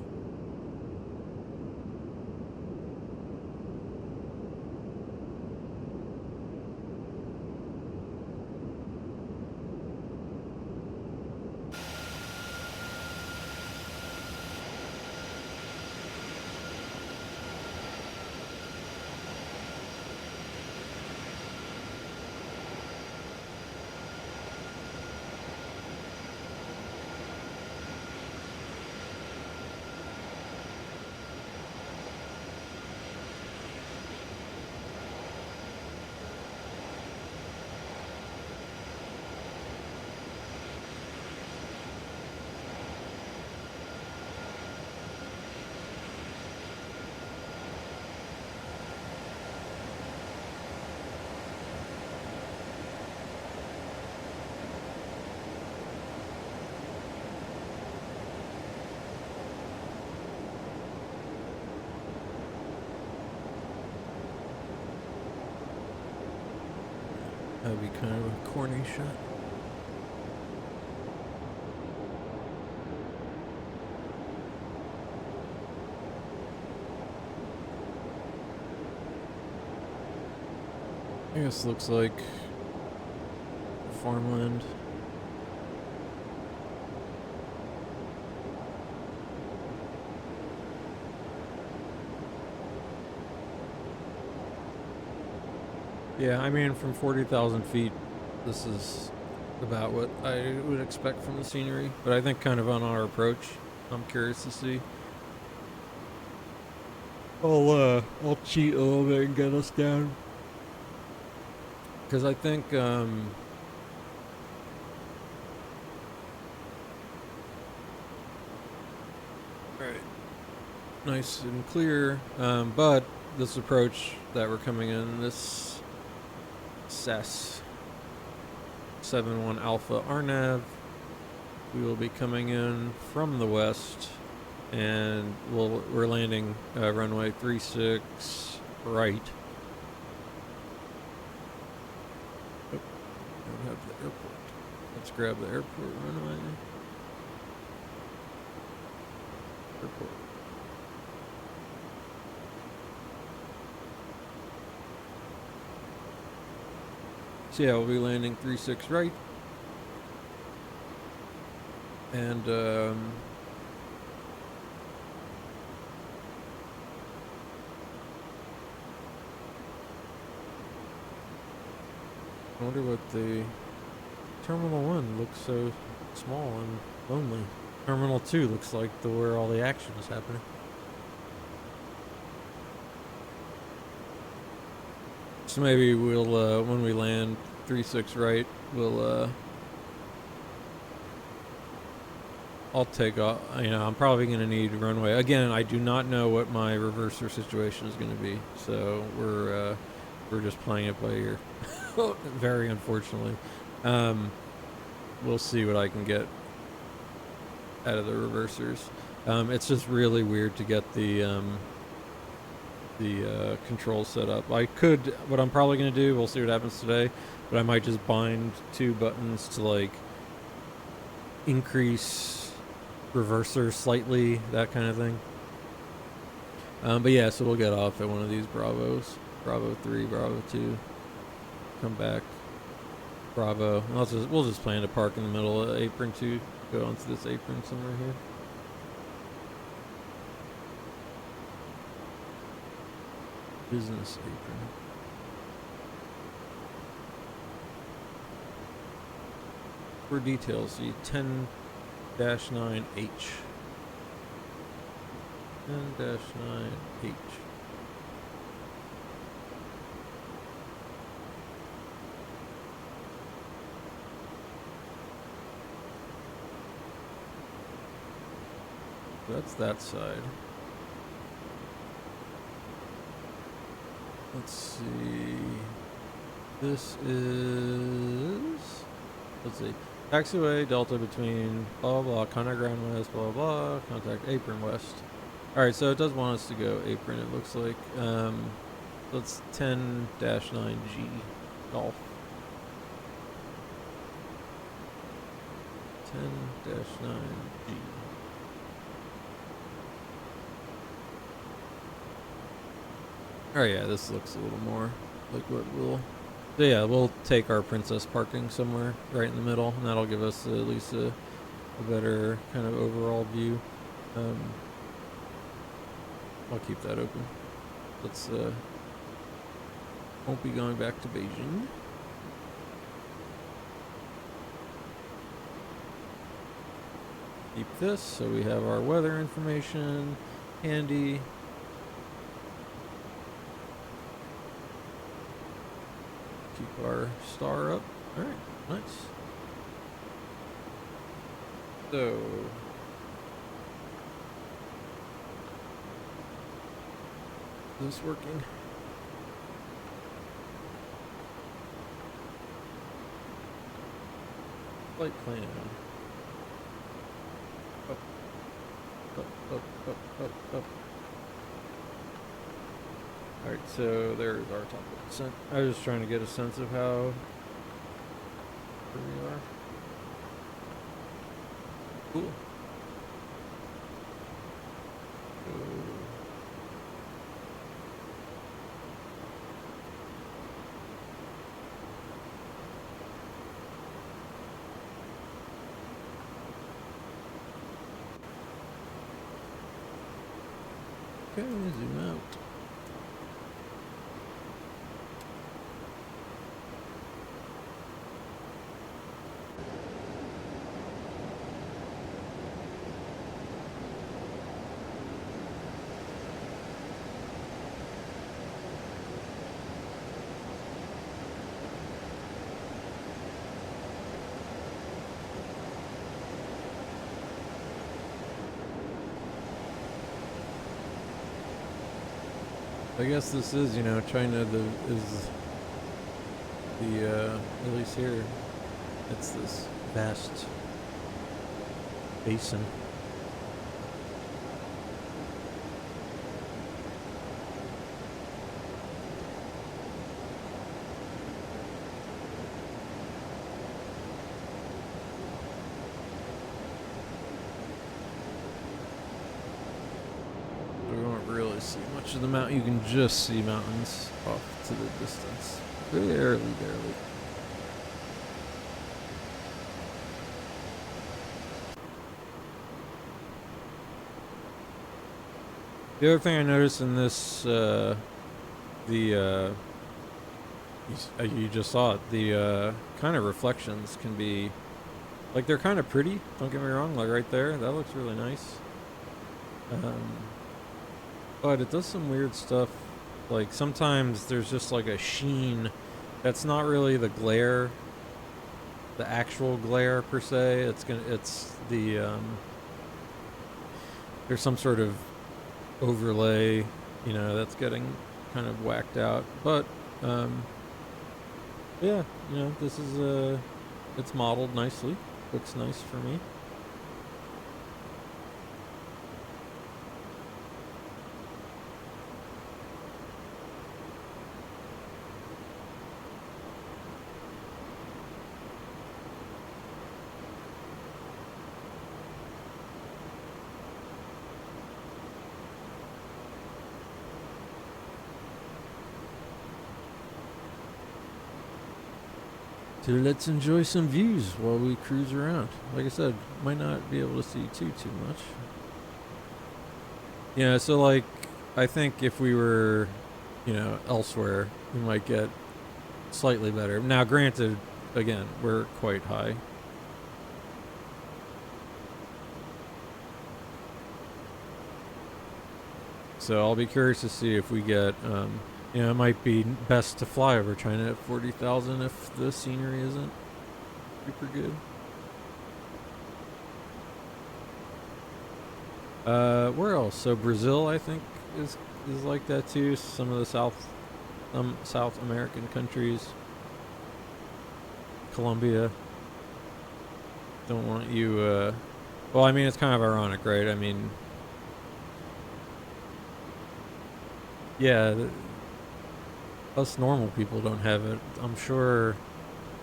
That would be kind of a corny shot. I guess looks like farmland. Yeah, I mean, from 40,000 feet, this is about what I would expect from the scenery. But I think kind of on our approach, I'm curious to see I'll cheat a little bit and get us down. Because I think, alright, nice and clear, but this approach that we're coming in, this SAS 71 Alpha RNAV, we will be coming in from the west, and we're landing runway 36 right. Oh, I don't have the airport. Let's grab the airport runway. Airport. So yeah, we'll be landing 36 right. And I wonder what the Terminal 1 looks so small and lonely. Terminal 2 looks like where all the action is happening. So maybe we'll, when we land 36 right, we'll, I'll take off. You know, I'm probably going to need runway. Again, I do not know what my reverser situation is going to be, so we're just playing it by ear. Very unfortunately. We'll see what I can get out of the reversers. It's just really weird to get the controls set up. I could, what I'm probably going to do, we'll see what happens today, but I might just bind two buttons to like increase reverser slightly, that kind of thing. But yeah, so we'll get off at one of these Bravos. Bravo 3, Bravo 2. Come back. Bravo. We'll just plan to park in the middle of apron 2. Go onto this apron somewhere here. Business apron. For details, see 10-9H. 10-9H. That's that side. Let's see. This is, let's see. Taxiway Delta between blah blah blah, contact ground west, blah blah, contact apron west. Alright, so it does want us to go apron, it looks like. That's 10-9G Golf. 10-9G. Oh yeah, this looks a little more like what we'll... So yeah, we'll take our princess parking somewhere right in the middle, and that'll give us at least a better kind of overall view. I'll keep that open. Let's, won't be going back to Beijing. Keep this, so we have our weather information handy. Keep our star up. Alright, nice. So, is this working? Flight plan. Up, up, up, up, up, up. Alright, so there's our top of descent. I was just trying to get a sense of how where we are. Cool. Okay, zoom out. I guess this is, you know, China is the at least here, it's this vast basin. We won't really see much of the mountain. You can just see mountains off to the distance. Barely, barely. The other thing I noticed in this, you just saw it, the kind of reflections can be, like, they're kind of pretty, don't get me wrong, like right there, that looks really nice. But it does some weird stuff, like sometimes there's just like a sheen that's not really the glare, the actual glare per se, it's the, there's some sort of overlay, you know, that's getting kind of whacked out. But yeah, you know, this is it's modeled nicely, looks nice for me. So let's enjoy some views while we cruise around. Like I said, might not be able to see too much. Yeah, so like, I think if we were, you know, elsewhere, we might get slightly better. Now, granted, again, we're quite high. So I'll be curious to see if we get, you know, it might be best to fly over China at 40,000 if the scenery isn't super good. Where else? So Brazil, I think, is like that too. Some of the South American countries. Colombia. Don't want you, well, I mean, it's kind of ironic, right? I mean, yeah, us normal people don't have it. I'm sure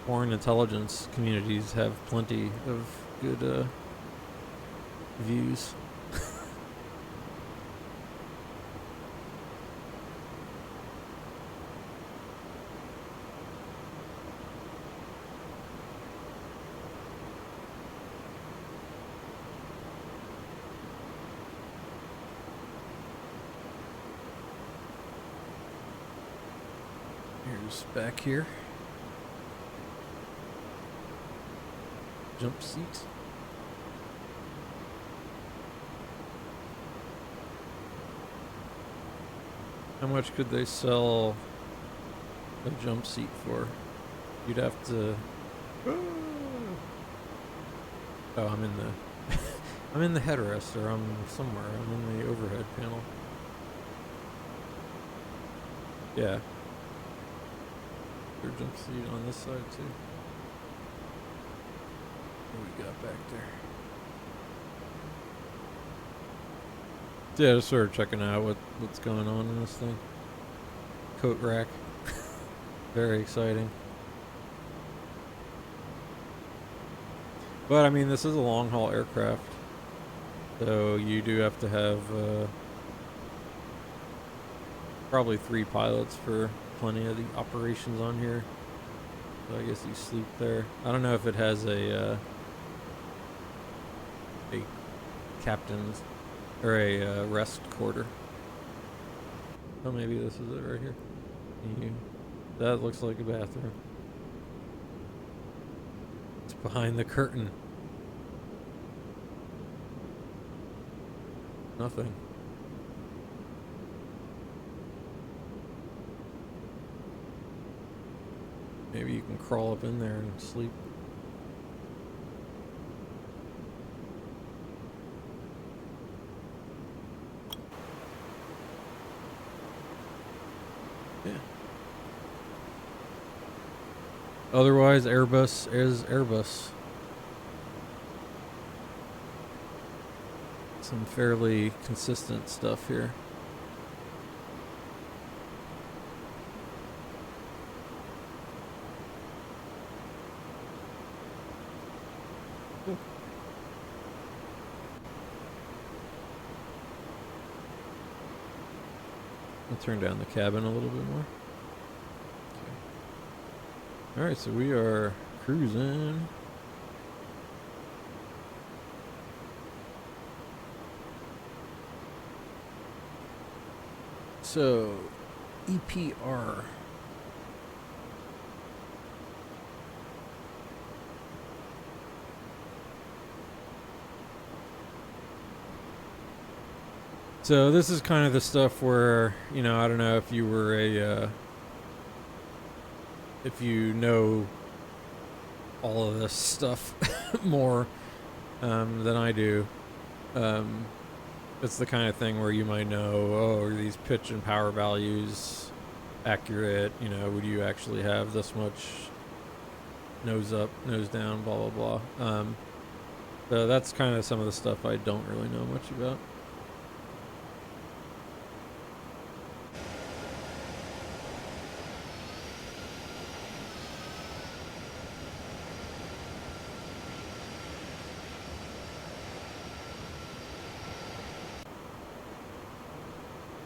foreign intelligence communities have plenty of good views. Here's back here. Jump seat. How much could they sell a jump seat for? You'd have to. Oh, I'm in the. I'm in the headrest, or I'm somewhere. I'm in the overhead panel. Yeah. Their jump seat on this side too. What we got back there? Yeah, just sort of checking out what's going on in this thing. Coat rack. Very exciting. But I mean, this is a long haul aircraft, so you do have to have probably 3 pilots for plenty of the operations on here. So I guess you sleep there. I don't know if it has a captain's or a rest quarter. Oh, maybe this is it right here. That looks like a bathroom. It's behind the curtain. Nothing. Maybe you can crawl up in there and sleep. Yeah. Otherwise, Airbus is Airbus. Some fairly consistent stuff here. I'll turn down the cabin a little bit more. Okay. Alright, so we are cruising. So, EPR. So this is kind of the stuff where, you know, I don't know if you were if you know all of this stuff more than I do. It's the kind of thing where you might know, oh, are these pitch and power values accurate? You know, would you actually have this much nose up, nose down, blah, blah, blah. So that's kind of some of the stuff I don't really know much about.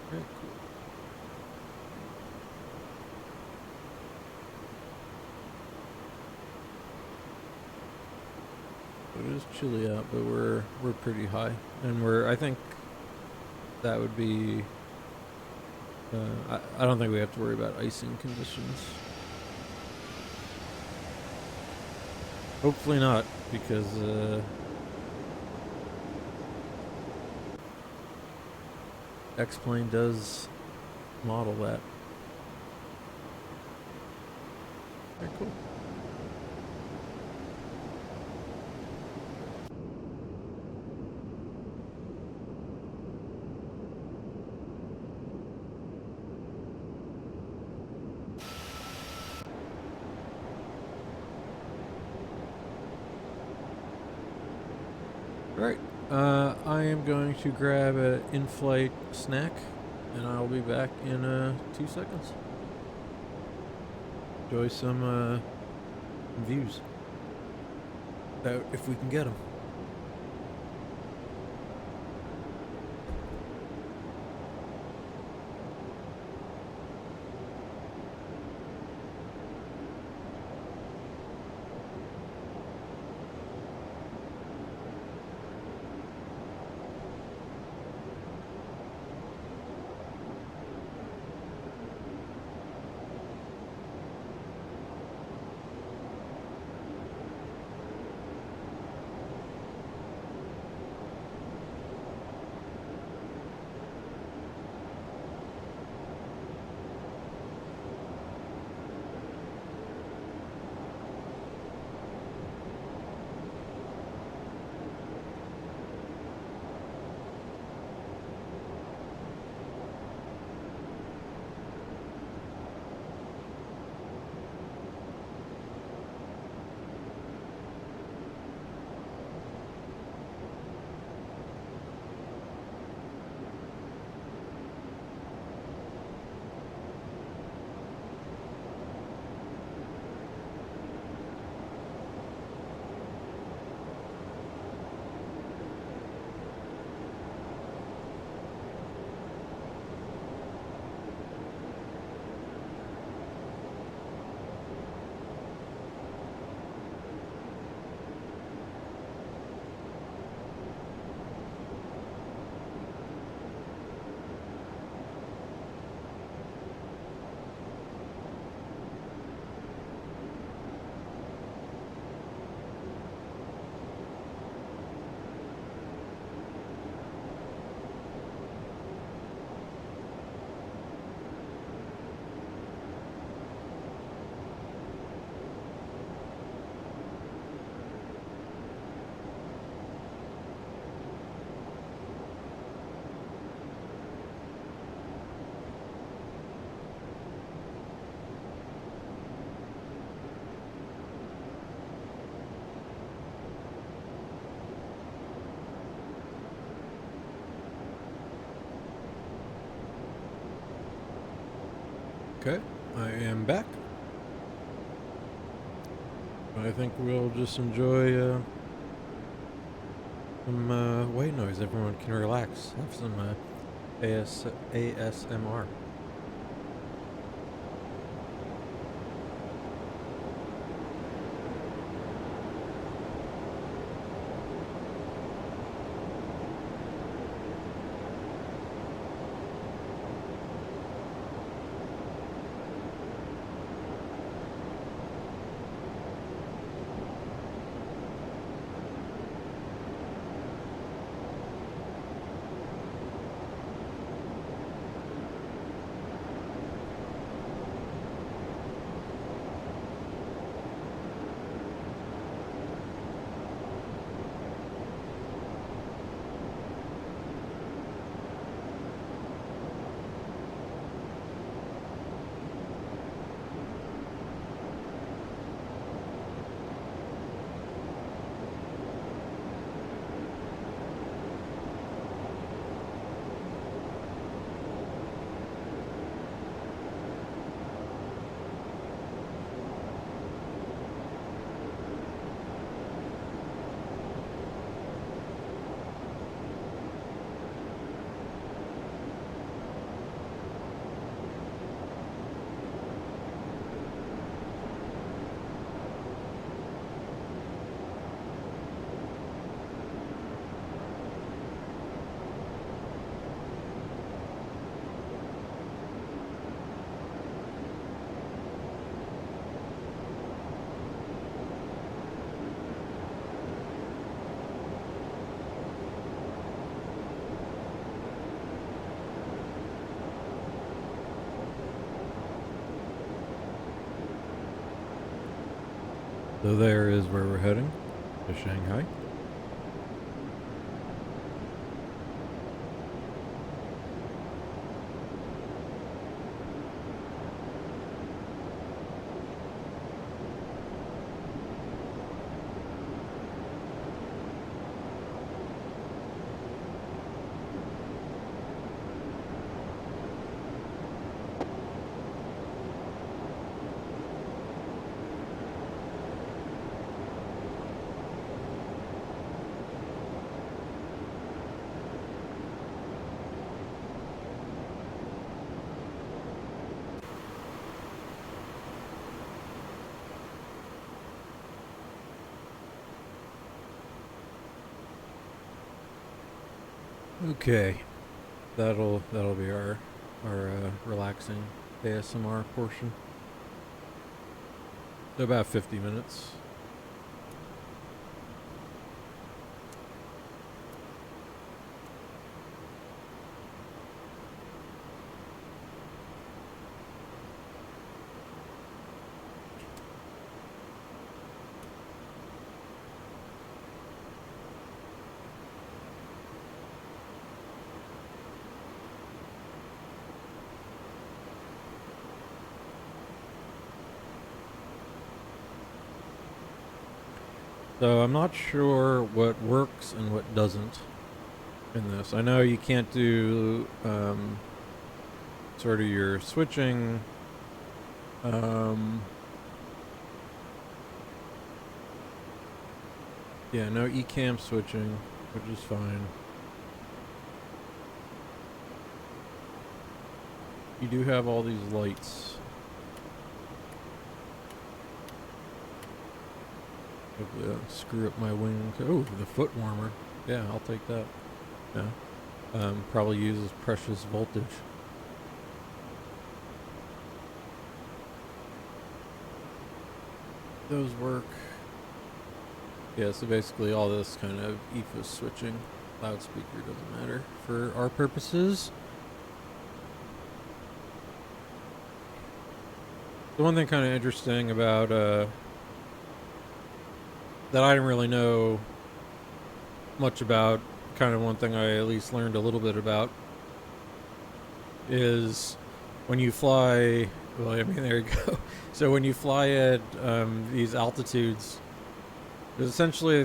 Very cool. It is chilly out, but we're pretty high, and I think that would be. I don't think we have to worry about icing conditions. Hopefully not, because X-Plane does model that. Very cool. Alright, I am going to grab an in-flight snack, and I'll be back in 2 seconds. Enjoy some views. If we can get them. Okay, I am back. I think we'll just enjoy some white noise. Everyone can relax. Have some ASMR. So there is where we're heading, to Shanghai. Okay, that'll be our relaxing ASMR portion. So about 50 minutes. So I'm not sure what works and what doesn't in this. I know you can't do sort of your switching. Yeah, no eCam switching, which is fine. You do have all these lights. Hopefully that'll screw up my wing. Oh, the foot warmer. Yeah, I'll take that. Yeah. Probably uses precious voltage. Those work. Yeah, so basically all this kind of ethos switching. Loudspeaker doesn't matter for our purposes. The one thing kind of interesting about that I didn't really know much about, kind of one thing I at least learned a little bit about, is when you fly, well, I mean, there you go. So when you fly at these altitudes, essentially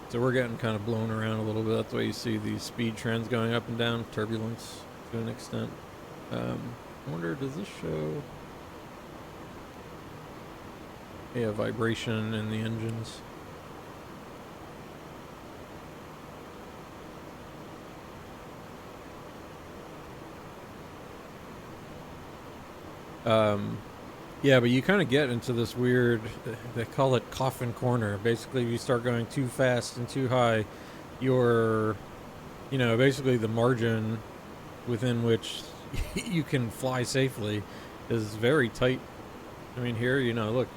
so we're getting kind of blown around a little bit. That's why you see these speed trends going up and down, turbulence to an extent. I wonder, does this show a vibration in the engines? Yeah, but you kind of get into this weird, they call it coffin corner. Basically, if you start going too fast and too high, you're, basically the margin within which you can fly safely is very tight. I mean, here, look,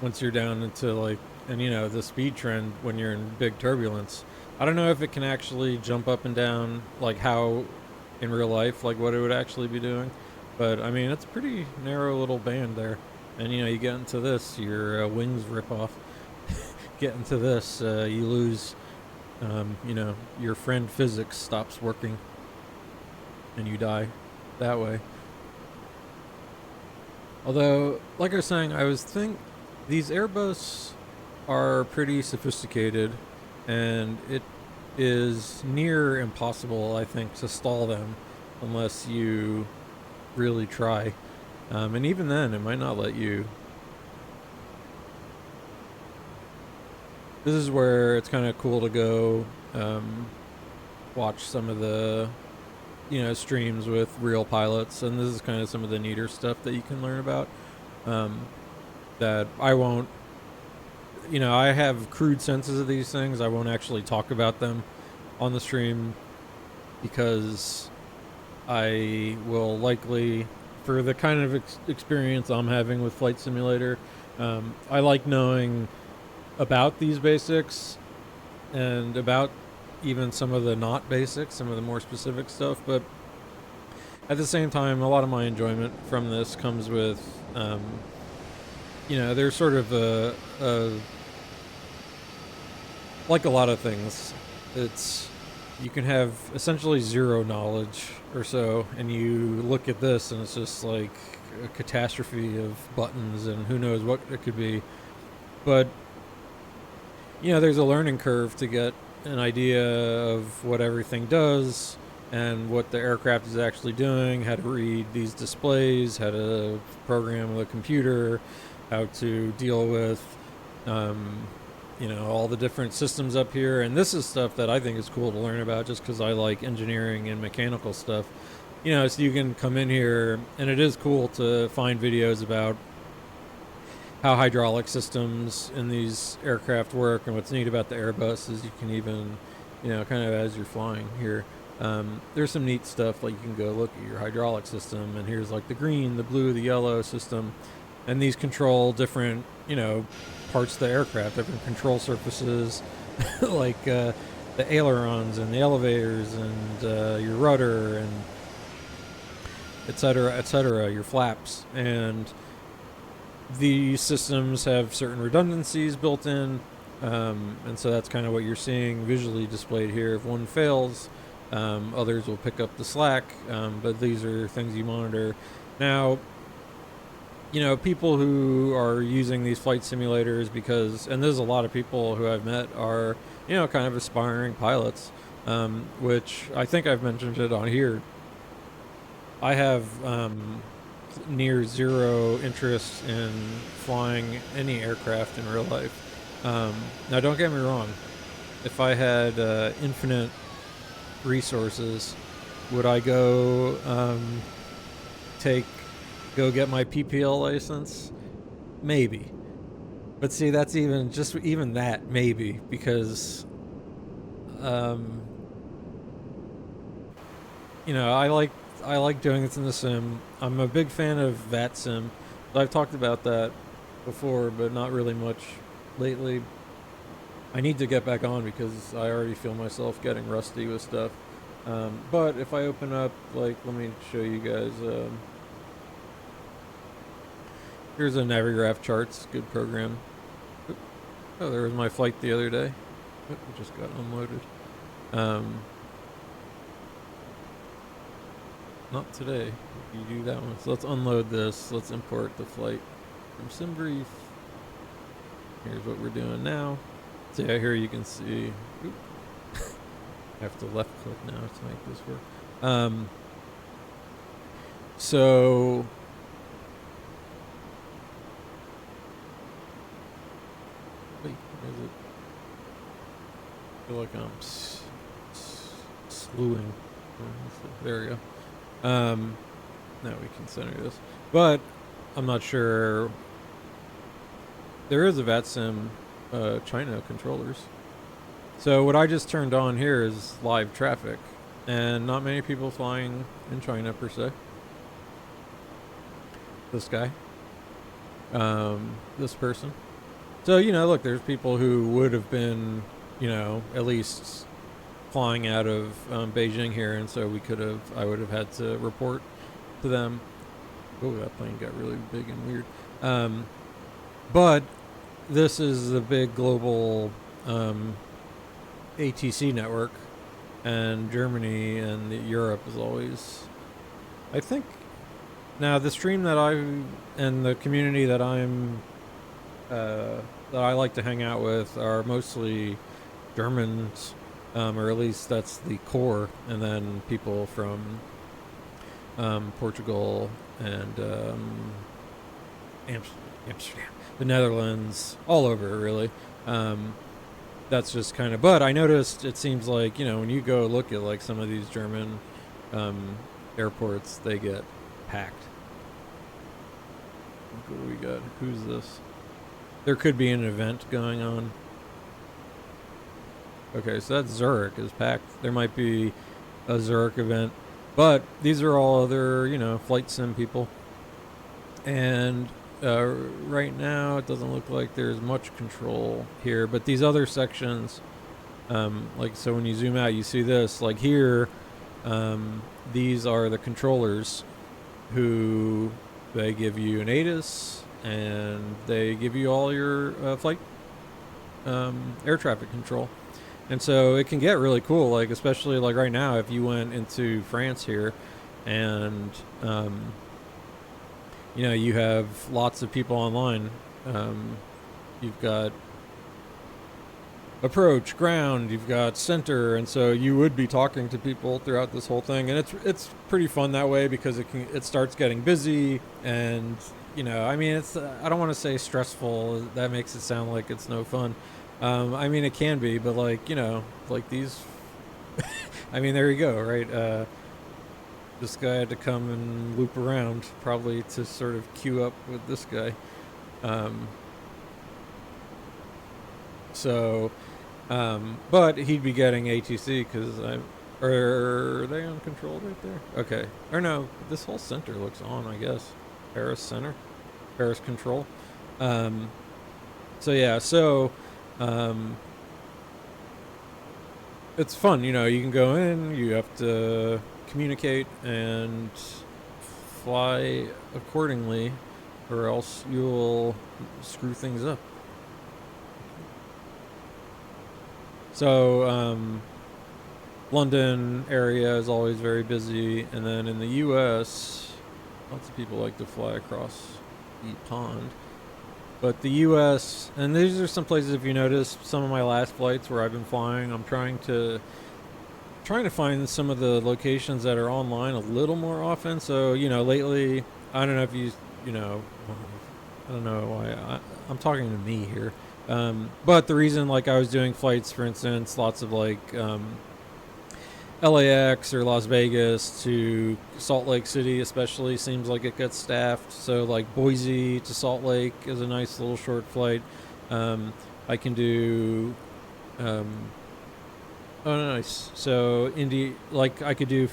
once you're down into like, and the speed trend when you're in big turbulence, I don't know if it can actually jump up and down like how in real life, like what it would actually be doing. But I mean, it's a pretty narrow little band there. And you get into this, your wings rip off. Get into this, you lose, your friend physics stops working. And you die that way. Although, like I was saying, these Airbus are pretty sophisticated. And it is near impossible, I think, to stall them unless you really try, and even then it might not let you. This is where it's kind of cool to go watch some of the streams with real pilots, and this is kind of some of the neater stuff that you can learn about that I won't, I have crude senses of these things. I won't actually talk about them on the stream because I will likely, for the kind of experience I'm having with Flight Simulator, I like knowing about these basics and about even some of the not basics, some of the more specific stuff. But at the same time, a lot of my enjoyment from this comes with, there's sort of like a lot of things. You can have essentially zero knowledge or so, and you look at this and it's just like a catastrophe of buttons and who knows what it could be. But there's a learning curve to get an idea of what everything does and what the aircraft is actually doing, how to read these displays, how to program the computer, how to deal with all the different systems up here. And this is stuff that I think is cool to learn about just because I like engineering and mechanical stuff. So you can come in here, and it is cool to find videos about how hydraulic systems in these aircraft work. And what's neat about the Airbus is you can even, kind of as you're flying here, there's some neat stuff, like you can go look at your hydraulic system, and here's like the green, the blue, the yellow system, and these control different, parts of the aircraft, different control surfaces, like the ailerons and the elevators and your rudder and et cetera, your flaps. And these systems have certain redundancies built in, and so that's kind of what you're seeing visually displayed here. If one fails, others will pick up the slack, but these are things you monitor. Now, people who are using these flight simulators and there's a lot of people who I've met are, kind of aspiring pilots, which I think I've mentioned it on here. I have near zero interest in flying any aircraft in real life. Now, don't get me wrong. If I had infinite resources, would I go get my PPL license? Maybe. But see, that's even that maybe, because I like doing this in the sim. I'm a big fan of VATSIM. I've talked about that before, but not really much lately. I need to get back on because I already feel myself getting rusty with stuff. But if I open up, like, let me show you guys. Here's a Navigraph charts, good program. Oh, there was my flight the other day. It just got unloaded. Not today. You do that one. So let's unload this. Let's import the flight from SimBrief. Here's what we're doing now. So yeah, here you can see. I have to left click now to make this work. So wait, where is it? I feel like I'm slewing. There we go. Now we can center this, but I'm not sure. There is a VATSIM China controllers. So what I just turned on here is live traffic, and not many people flying in China per se. This guy, this person. So look, there's people who would have been, at least flying out of Beijing here, and so I would have had to report to them. Oh, that plane got really big and weird. But this is the big global ATC network, and Germany and Europe is always, I think, now the stream that and the community that that I like to hang out with are mostly Germans, or at least that's the core, and then people from Portugal and Amsterdam, the Netherlands, all over really. That's just kind of, but I noticed it seems like, when you go look at like some of these German airports, they get packed. What do we got? Who's this? There could be an event going on. Okay, so that's Zurich is packed. There might be a Zurich event, but these are all other, flight sim people. And right now it doesn't look like there's much control here, but these other sections, so when you zoom out, you see this, like here, these are the controllers who they give you an ATIS, and they give you all your flight air traffic control. And so it can get really cool, like especially like right now, if you went into France here, and you have lots of people online. You've got approach, ground, you've got center, and so you would be talking to people throughout this whole thing, and it's pretty fun that way because it starts getting busy, and it's I don't want to say stressful. That makes it sound like it's no fun. It can be, but like these. There you go, right? This guy had to come and loop around probably to sort of queue up with this guy. But he'd be getting ATC because are they uncontrolled right there? Okay. Or no, this whole center looks on, I guess. Paris center, Paris control. It's fun, you can go in, you have to communicate and fly accordingly, or else you'll screw things up. So London area is always very busy, and then in the US, lots of people like to fly across the pond. But the US, and these are some places, if you notice some of my last flights where I've been flying, I'm trying to find some of the locations that are online a little more often. So, lately, I don't know if I don't know why I'm talking to me here. But the reason, like, I was doing flights, for instance, lots of like LAX or Las Vegas to Salt Lake City especially seems like it gets staffed. So like Boise to Salt Lake is a nice little short flight. I can do nice. So I could do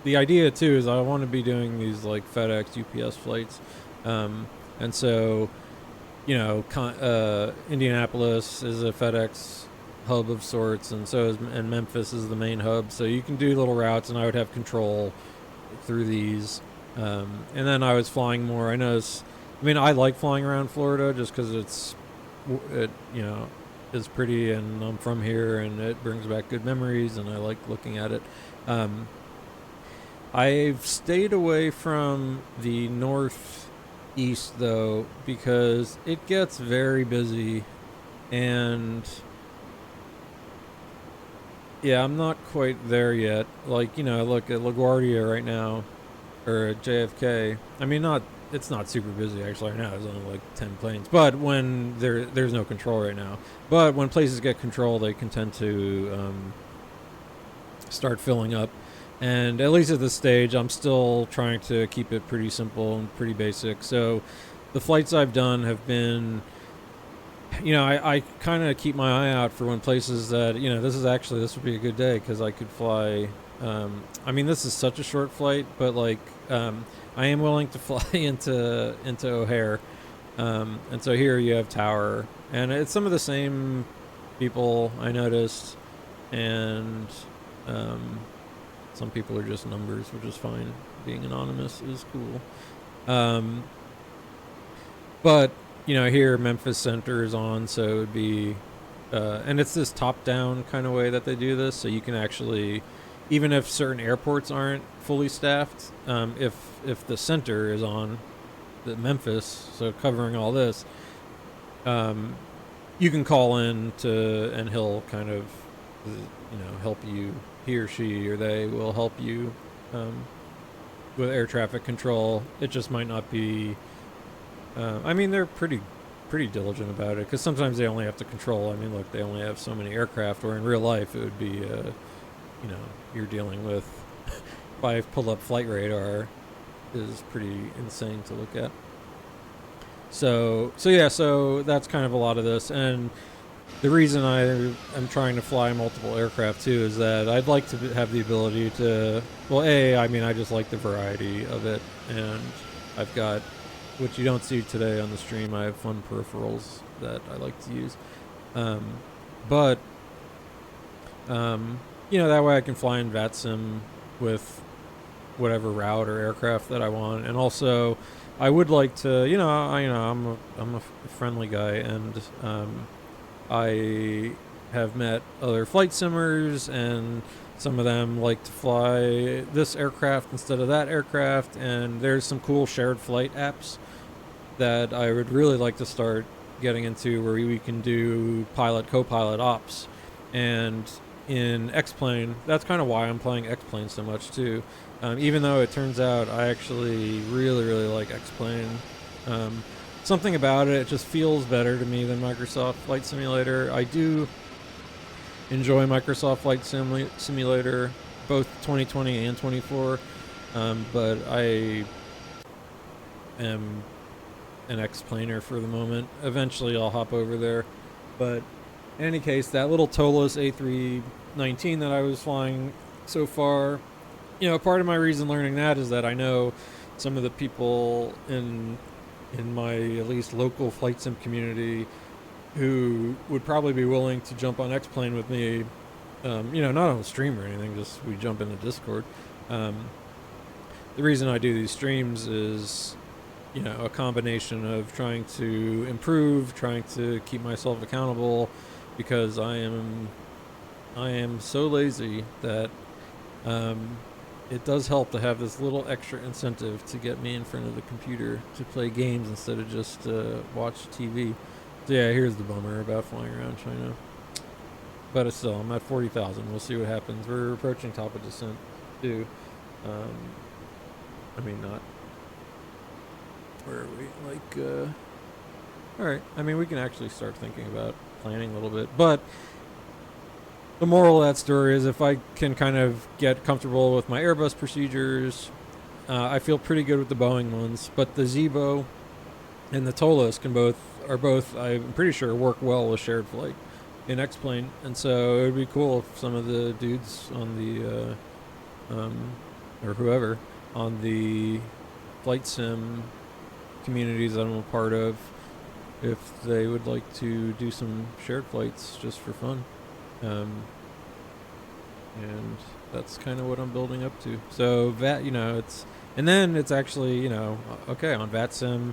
the idea too is I want to be doing these like FedEx UPS flights. And so Indianapolis is a FedEx hub of sorts, and and Memphis is the main hub, so you can do little routes, and I would have control through these. And then I was flying more. I like flying around Florida just because it is pretty, and I'm from here, and it brings back good memories, and I like looking at it. I've stayed away from the northeast though because it gets very busy, and yeah, I'm not quite there yet. Like, look at LaGuardia right now. or at JFK. I mean, it's not super busy actually right now. There's only like 10 planes. But when there's no control right now. But when places get control, they can tend to start filling up. And at least at this stage, I'm still trying to keep it pretty simple and pretty basic. So the flights I've done have been, I kind of keep my eye out for when places that, this would be a good day because I could fly. I mean, this is such a short flight, but like, I am willing to fly into O'Hare. And so here you have Tower, and it's some of the same people I noticed, and some people are just numbers, which is fine. Being anonymous is cool. But here Memphis Center is on, so it would be, and it's this top-down kind of way that they do this, so you can actually, even if certain airports aren't fully staffed, if the center is on, the Memphis, so covering all this, you can call in and he'll kind of, help you. He or she or they will help you with air traffic control. It just might not be. I mean, they're pretty diligent about it because sometimes they only have to control. I mean, look, they only have so many aircraft. Where in real life, it would be, you're dealing with. If I pull up flight radar, is pretty insane to look at. So that's kind of a lot of this, and the reason I'm trying to fly multiple aircraft too is that I'd like to have the ability to, I just like the variety of it, and I've got, which you don't see today on the stream, I have fun peripherals that I like to use, but that way I can fly in VATSIM with whatever route or aircraft that I want, and also I would like to, I'm a friendly guy, and I have met other flight simmers, and some of them like to fly this aircraft instead of that aircraft, and there's some cool shared flight apps that I would really like to start getting into where we can do pilot co-pilot ops. And in X-Plane, that's kind of why I'm playing X-Plane so much too, even though it turns out I actually really like X-Plane. Something about it just feels better to me than Microsoft Flight Simulator. I do enjoy Microsoft Flight Simulator, both 2020 and 24, but I am an X-Planer for the moment. Eventually I'll hop over there. But in any case, that little TOLOS A319 that I was flying so far, part of my reason learning that is that I know some of the people in my at least local flight sim community who would probably be willing to jump on X-Plane with me, not on the stream or anything, just we jump into Discord. The reason I do these streams is, a combination of trying to improve, trying to keep myself accountable, because I am so lazy that it does help to have this little extra incentive to get me in front of the computer to play games instead of just watch TV. So yeah, here's the bummer about flying around China. But it's still, I'm at 40,000. We'll see what happens. We're approaching top of descent too. Not. Where are we? Alright. I mean, we can actually start thinking about planning a little bit. But the moral of that story is if I can kind of get comfortable with my Airbus procedures, I feel pretty good with the Boeing ones. But the ZBAA and the TOLOS are both, I'm pretty sure, work well with shared flight in X-Plane. And so it would be cool if some of the dudes on the, or whoever, on the flight sim communities that I'm a part of, if they would like to do some shared flights just for fun. And that's kind of what I'm building up to. So and then it's actually, okay, on VATSIM,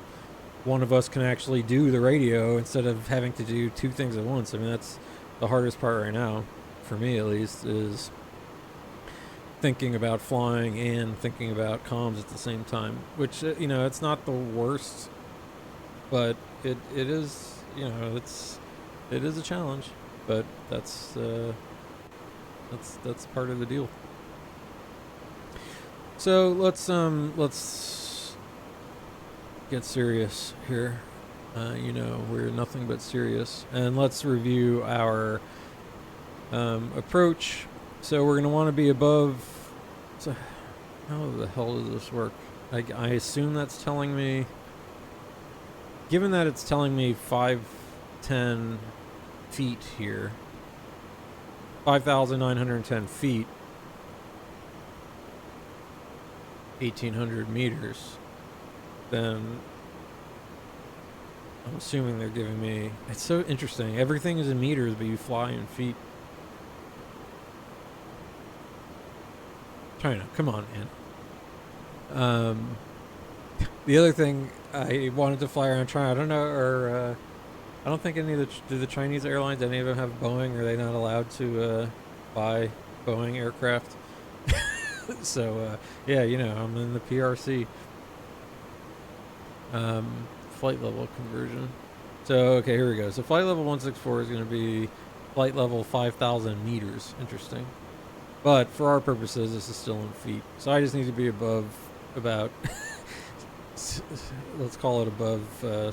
one of us can actually do the radio instead of having to do two things at once. I mean, that's the hardest part right now, for me at least, is thinking about flying and thinking about comms at the same time, which, it's not the worst, but it is, it is a challenge, but that's part of the deal. So let's get serious here. You know, we're nothing but serious, and let's review our approach. So we're gonna want to be above. So how the hell does this work? I assume that's telling me. Given that it's telling me 510 feet here, 5,910 feet, 1,800 meters, then I'm assuming they're giving me... It's so interesting. Everything is in meters, but you fly in feet. China, come on, man. The other thing, I wanted to fly around China. I don't know, I don't think any of do the Chinese airlines, any of them have Boeing? Are they not allowed to buy Boeing aircraft? So, yeah, you know, I'm in the PRC. Flight level conversion. So, okay, here we go. So flight level 164 is going to be flight level 5,000 meters. Interesting. But for our purposes, this is still in feet. So I just need to be above about... let's call it above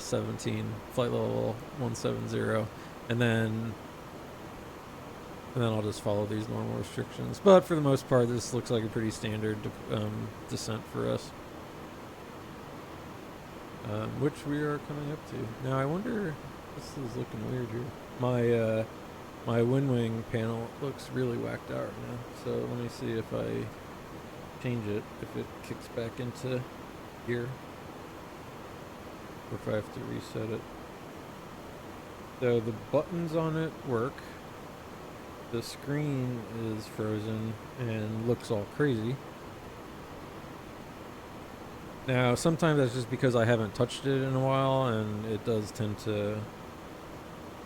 17, flight level 170, and then I'll just follow these normal restrictions. But for the most part, this looks like a pretty standard descent for us, which we are coming up to. Now I wonder, this is looking weird here. My wind wing panel looks really whacked out right now. So let me see if I change it, if it kicks back into gear. Or if I have to reset it. So the buttons on it work. The screen is frozen and looks all crazy. Now, sometimes that's just because I haven't touched it in a while, and it does tend to...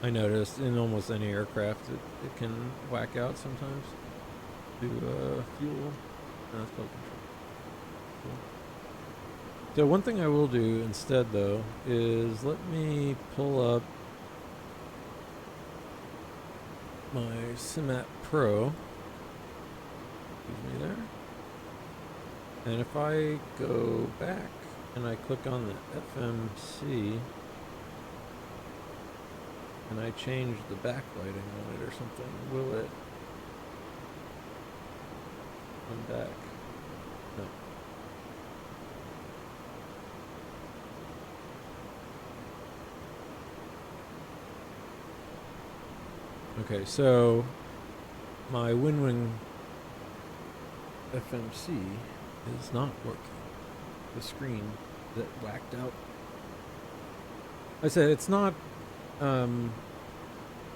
I noticed in almost any aircraft, it can whack out sometimes. Do fuel. That's called control. Cool. So one thing I will do instead, though, is let me pull up my SimApp Pro. Excuse me there. And if I go back and I click on the FMC and I change the backlighting on it or something, will it come back? No. Okay, so my WinWing FMC is not working. The screen that whacked out. I said it's not. I'm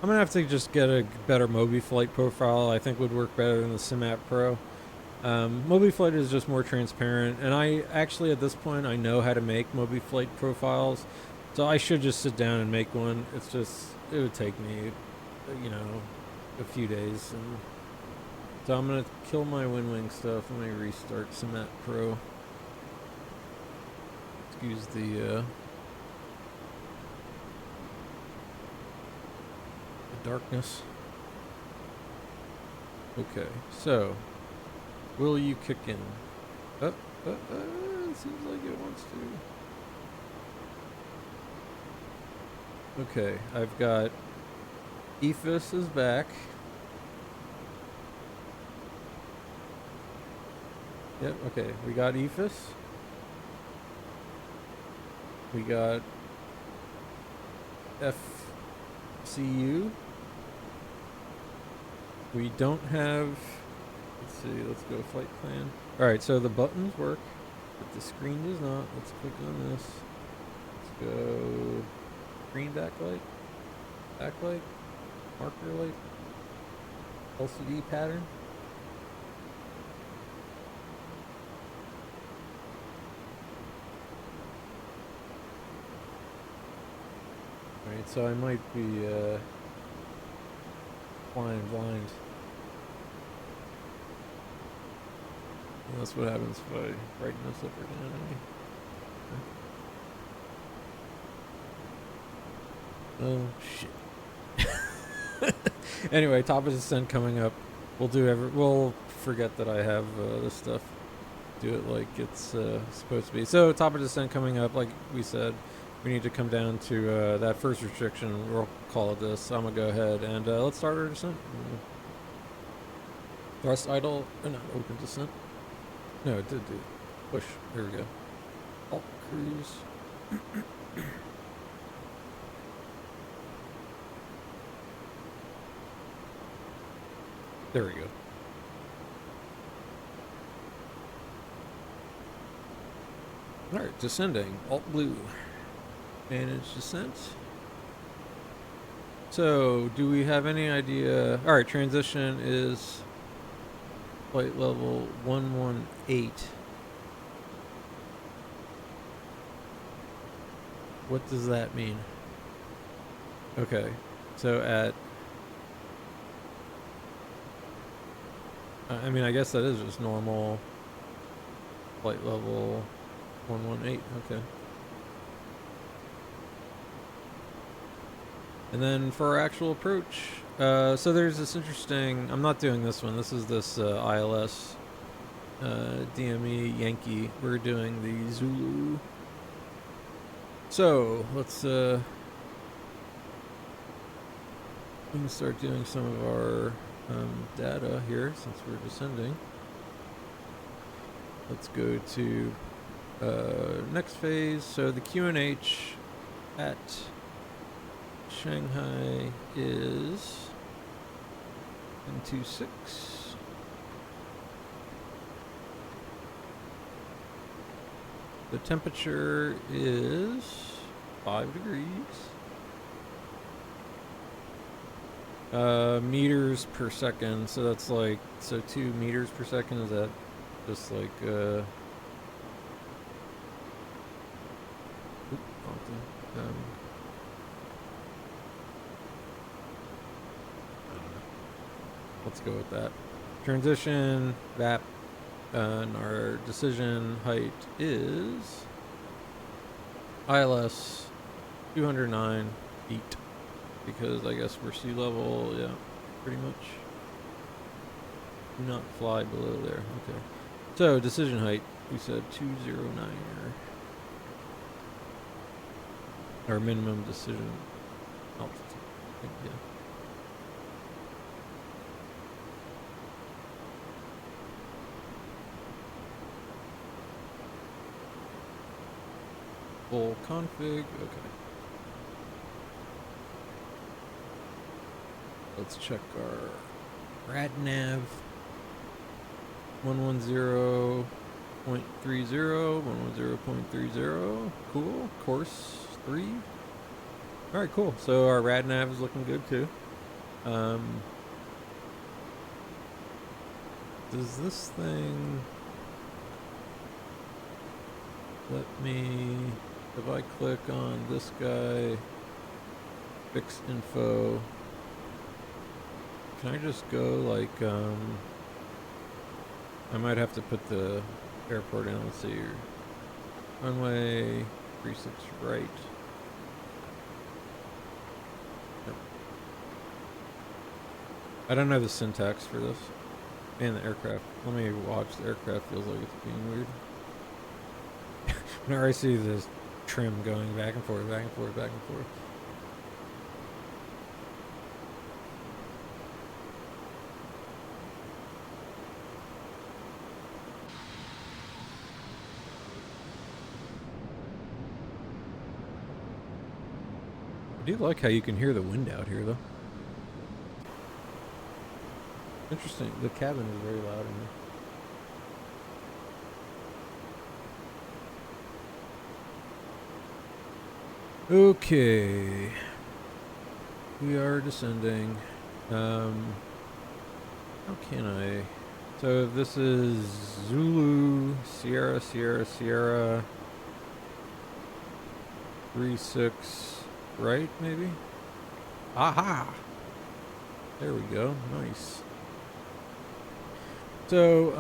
gonna have to just get a better MobiFlight profile. I think would work better than the SimApp Pro. MobiFlight is just more transparent, and I actually at this point I know how to make MobiFlight profiles, so I should just sit down and make one. It's just it would take me, you know, a few days, and so I'm gonna kill my WinWing stuff. Let me restart SimApp Pro. Excuse the darkness. Okay, so will you kick in? It seems like it wants to. Okay, I've got EFIS is back. Yep, okay, we got EFIS. We got FCU. We don't have, let's see, let's go flight plan. Alright, so the buttons work, but the screen does not. Let's click on this. Let's go green backlight, marker light, LCD pattern. Alright, so I might be flying blind. And that's what happens if I brighten this up or down. Oh shit. Anyway, top of descent coming up. We'll forget that I have this stuff. do it like it's supposed to be. So top of descent coming up, like we said, we need to come down to that first restriction. We'll call it this. I'm gonna go ahead and let's start our descent. Thrust idle, not open descent. No, it did do push. There we go. Alt cruise. There we go. Alright, descending. Alt blue. Manage descent. So, do we have any idea? Alright, transition is flight level 118. What does that mean? Okay, so at... I mean, I guess that is just normal flight level 118, okay. And then for our actual approach, so there's this interesting, I'm not doing this one, this is this ILS DME Yankee. We're doing the Zulu. So let's we can start doing some of our data here since we're descending. Let's go to next phase. So the QNH at Shanghai is 126. The temperature is 5 degrees. Meters per second, so that's like, so 2 meters per second, is that just like, let's go with that. Transition, VAP, and our decision height is ILS 209 feet. Because I guess we're sea level, yeah, pretty much. Do not fly below there, okay. So, decision height, we said 209. Our minimum decision altitude, I think, yeah. Full config, okay. Let's check our rad nav. 110.30, 110.30. Cool. Course 3. Alright, cool. So our rad nav is looking good too. Does this thing let me, if I click on this guy, fix info, can I just go like, I might have to put the airport in, let's see, runway 36 right. Yep. I don't know the syntax for this. And the aircraft. Let me watch, the aircraft feels like it's being weird. Whenever I see this trim going back and forth, back and forth, back and forth. I do like how you can hear the wind out here, though. Interesting. The cabin is very loud in here. Okay. We are descending. How can I? So this is Zulu, Sierra, Sierra, Sierra. 36. Right, maybe? Aha! There we go. Nice. So,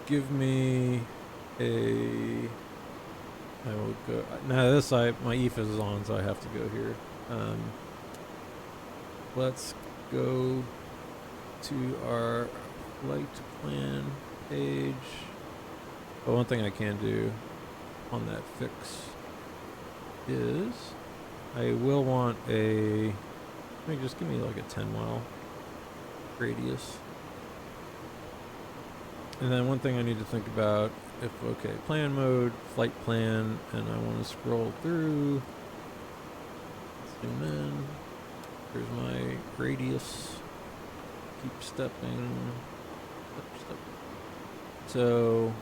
give me a... I will go... Now this side, my EFIS is on, so I have to go here. Let's go to our flight plan page. But one thing I can do on that fix is I will want a, just give me like a 10-mile radius. And then one thing I need to think about, if, okay, plan mode, flight plan, and I want to scroll through, zoom in, here's my radius, keep stepping, step. So,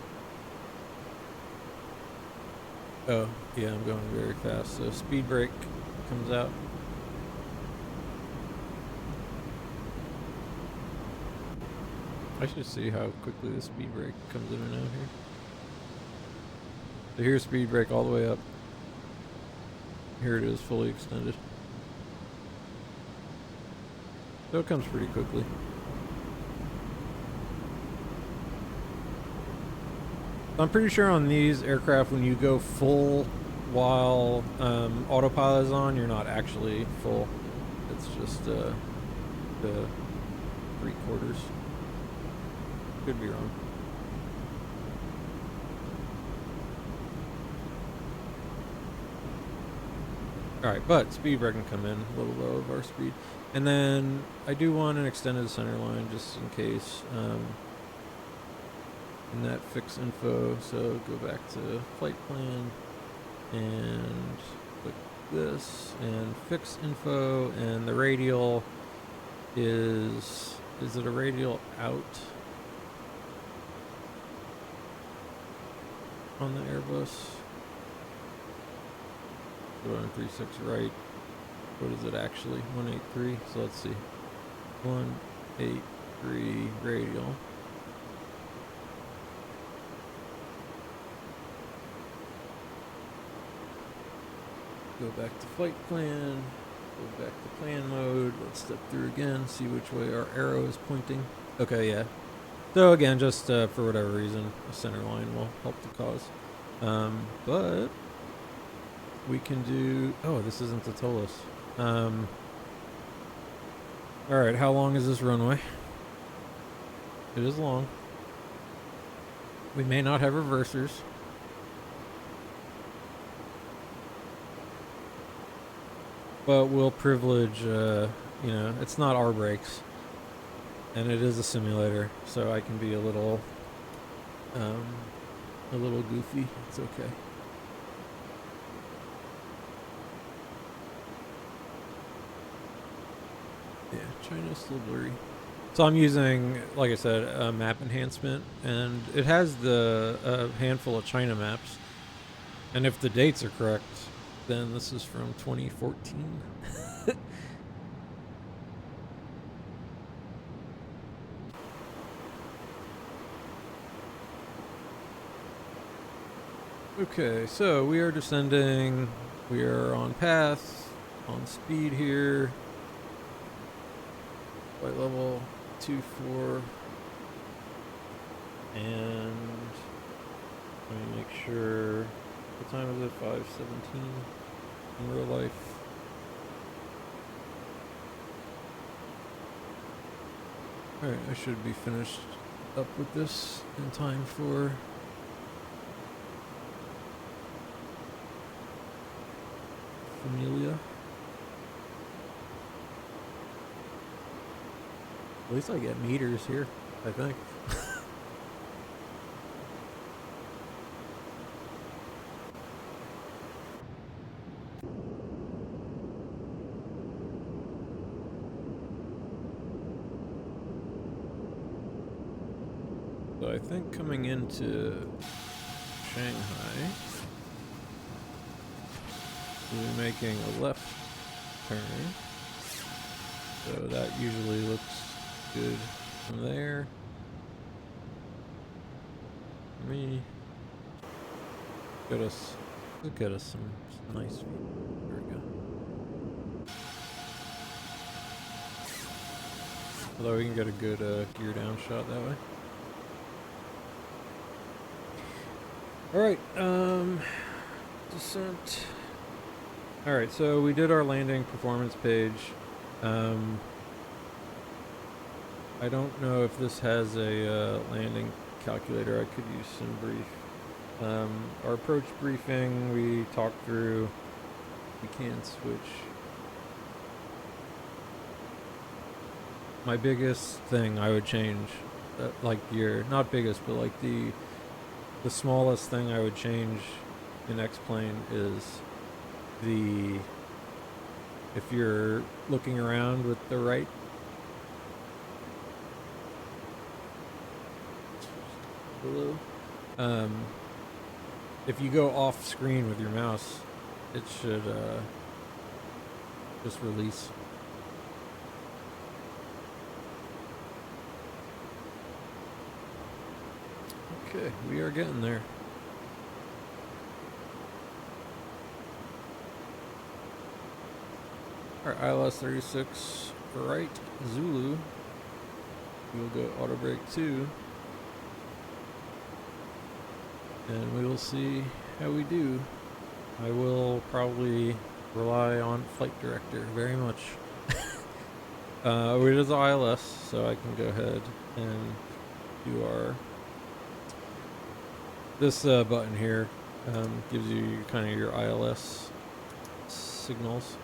oh, yeah, I'm going very fast, so speed brake comes out. I should see how quickly the speed brake comes in and out here. So here's speed brake all the way up. Here it is, fully extended. So it comes pretty quickly. I'm pretty sure on these aircraft, when you go full while autopilot is on, you're not actually full. It's just the 3/4. Could be wrong. Alright, but speed brake can come in a little low of our speed. And then I do want an extended center line just in case. In that fix info, so go back to flight plan and click this and fix info, and the radial is it a radial out on the Airbus? 136 right. What is it actually? 183. So let's see. 183 radial. Go back to flight plan. Go back to plan mode. Let's step through again. See which way our arrow is pointing. Okay, yeah. So again, just for whatever reason, a center line will help the cause. But we can do. Oh, this isn't the TOLUS. All right, how long is this runway? It is long. We may not have reversers. But we'll privilege, it's not our brakes. And it is a simulator, so I can be a little goofy. It's okay. Yeah, China's still blurry. So I'm using, like I said, a map enhancement, and it has the handful of China maps. And if the dates are correct, then this is from 2014. Okay, so we are descending. We are on path, on speed here. Flight level 24. And let me make sure. What time is it? 5:17 in real life. Alright, I should be finished up with this in time for Familia. At least I get meters here, I think. So I think coming into Shanghai, we'll be making a left turn. So that usually looks good from there. For me, look at us some nice view. There we go. Although we can get a good gear down shot that way. Alright, descent. Alright, so we did our landing performance page. I don't know if this has a landing calculator. I could use some brief Our approach briefing, we talked through. We can switch. My biggest thing I would change, like not biggest, but like the smallest thing I would change in X-Plane is if you're looking around with the right. Hello. If you go off screen with your mouse, it should just release. Okay, we are getting there. Alright, ILS 36 right, Zulu. We'll go auto brake 2. And we will see how we do. I will probably rely on flight director very much. It is ILS, so I can go ahead and do our... This button here gives you kind of your ILS signals.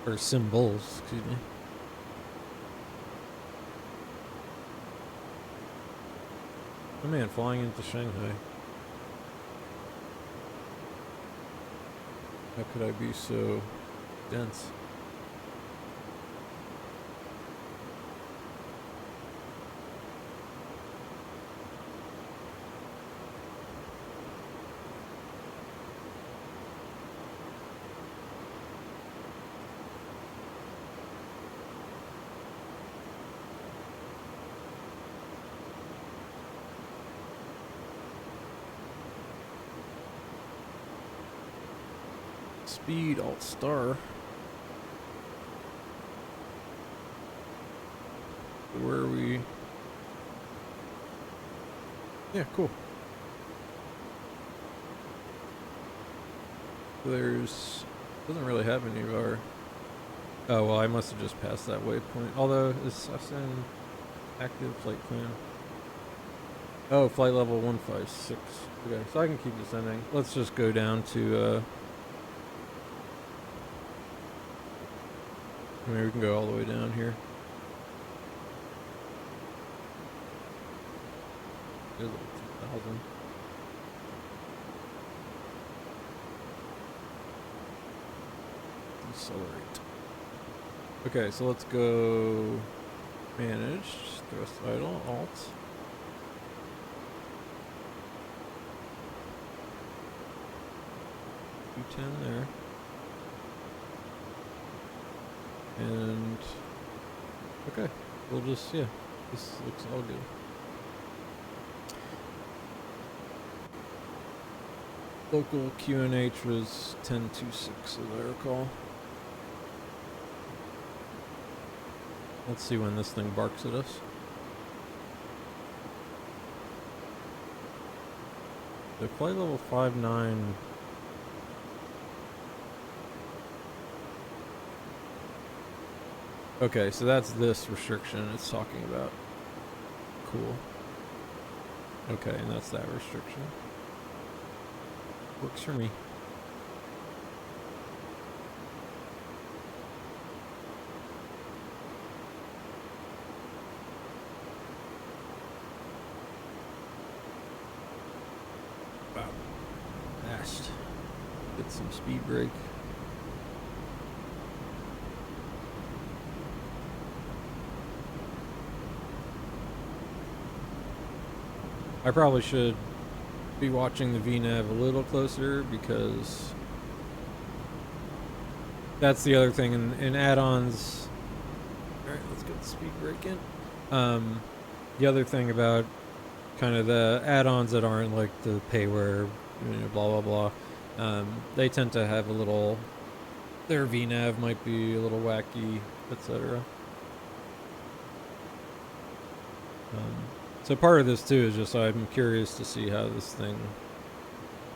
Or symbols, excuse me. Oh man, flying into Shanghai. How could I be so dense? Speed Alt Star. Where are we? Yeah, cool. There's doesn't really have any of our. Oh well, I must have just passed that waypoint. Although is SN active flight plan? Oh, flight level 156. Okay, so I can keep descending. Let's just go down to. I mean, we can go all the way down here. There's like 2,000. Decelerate. Okay, so let's go manage, thrust idle, alt. U10 there. And okay, we'll just, yeah, this looks all good. Local QNH was 1026, as I recall. Let's see when this thing barks at us. The flight level 59. Okay, so that's this restriction it's talking about. Cool. Okay, and that's that restriction. Works for me. Wow. Fast. Get some speed brake. I probably should be watching the VNAV a little closer because that's the other thing in add-ons. Alright, let's get the speed brake in. The other thing about kind of the add-ons that aren't like the payware, blah blah blah, they tend to have a little, their VNAV might be a little wacky, etc. So part of this too is just I'm curious to see how this thing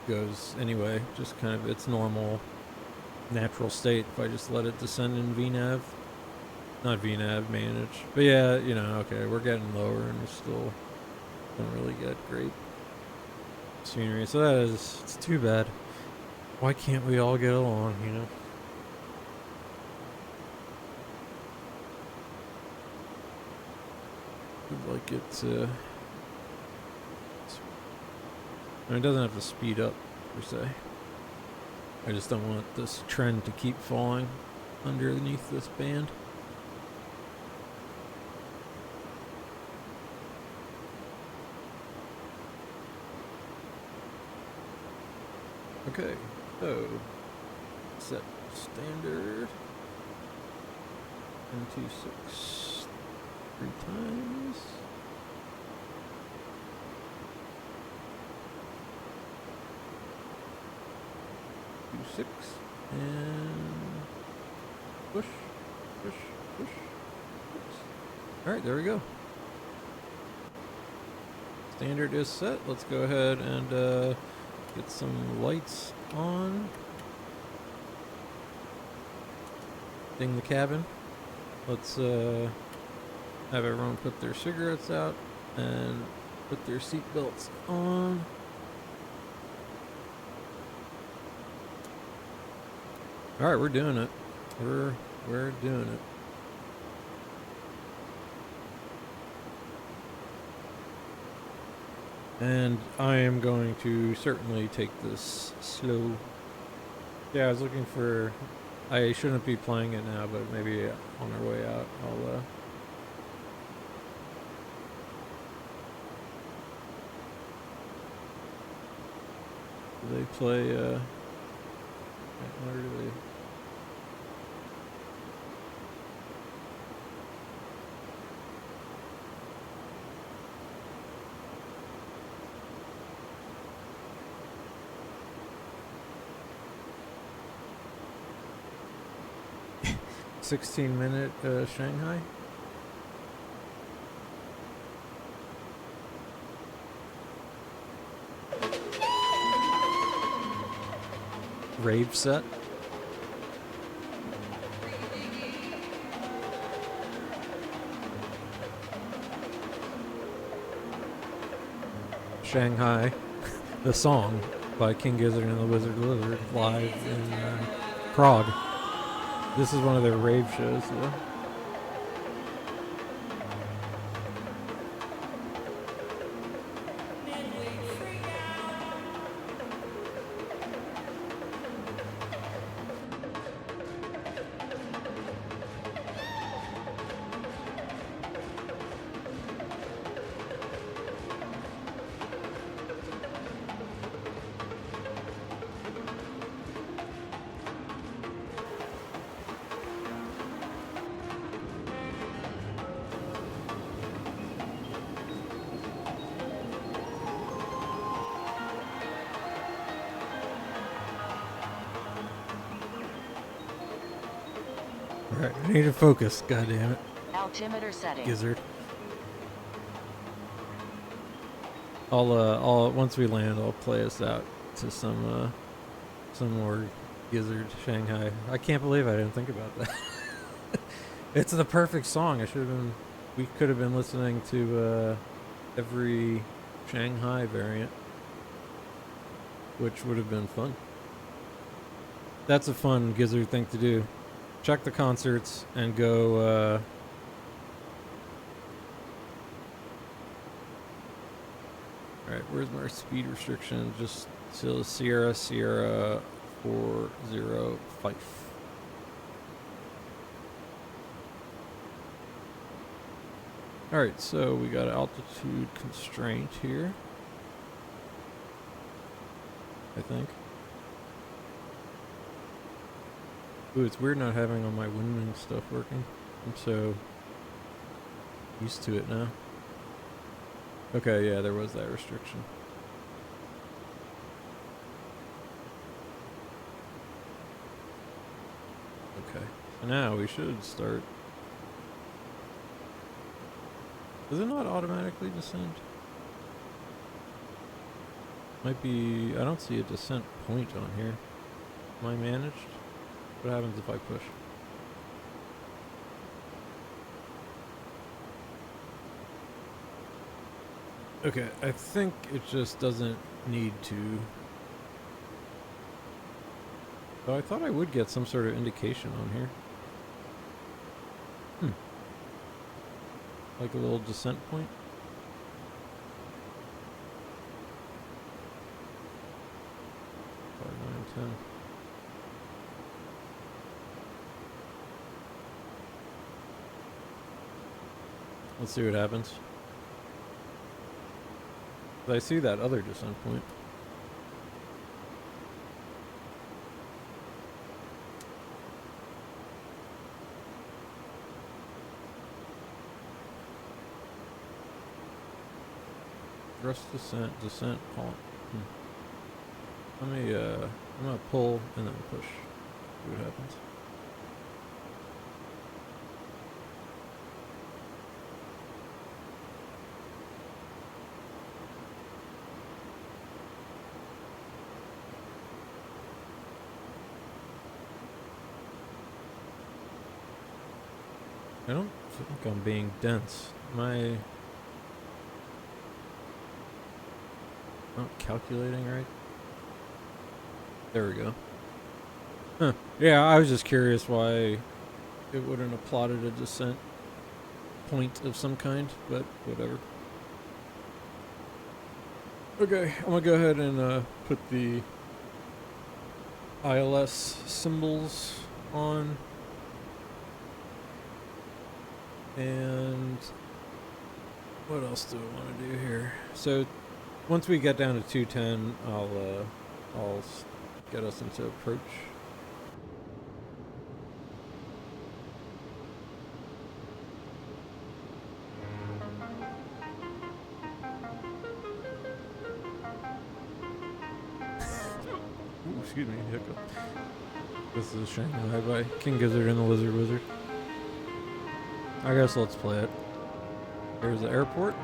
goes anyway, just kind of its normal natural state if I just let it descend in VNAV. Not VNAV, manage. But yeah, okay, we're getting lower and we're still don't really get great scenery. So that is, it's too bad. Why can't we all get along, you know? I'd like it to... I mean, it doesn't have to speed up, per se. I just don't want this trend to keep falling underneath this band. Okay, so set standard 126 3 times. Six and push, push, push. All right, there we go. Standard is set. Let's go ahead and get some lights on. Ding the cabin. Let's have everyone put their cigarettes out and put their seat belts on. All right, we're doing it. We're doing it. And I am going to certainly take this slow. Yeah, I was looking for... I shouldn't be playing it now, but maybe on our way out, I'll... Do they play... Where do they... $16-minute Shanghai. Rave set. Shanghai, the song by King Gizzard and the Wizard Lizard, live in Prague. This is one of their rave shows, though. Alright, I need to focus, goddammit. Altimeter setting. Gizzard. I'll once we land, I'll play us out to some more Gizzard Shanghai. I can't believe I didn't think about that. It's the perfect song. We could have been listening to every Shanghai variant, which would have been fun. That's a fun Gizzard thing to do. Check the concerts and go alright, where's my speed restriction? Just till Sierra 405. Alright, so we got an altitude constraint here, I think. Ooh, it's weird not having all my windwing stuff working. I'm so used to it now. Okay, yeah, there was that restriction. Okay, so now we should start. Does it not automatically descend? Might be, I don't see a descent point on here. Am I managed? What happens if I push? Okay, I think it just doesn't need to. So I thought I would get some sort of indication on here. Like a little descent point. 5, 9, 10. Let's see what happens. I see that other descent point. Thrust descent, halt. Let me, I'm gonna pull and then push. See what happens. I don't think I'm being dense. Am I not calculating right? There we go. Huh. Yeah, I was just curious why it wouldn't have plotted a descent point of some kind, but whatever. Okay, I'm gonna go ahead and put the ILS symbols on. And what else do I want to do here? So once we get down to 210, I'll get us into approach. Ooh, excuse me, hiccup. This is Shanghai by King Gizzard and the Lizard Wizard. I guess let's play it. Here's the airport.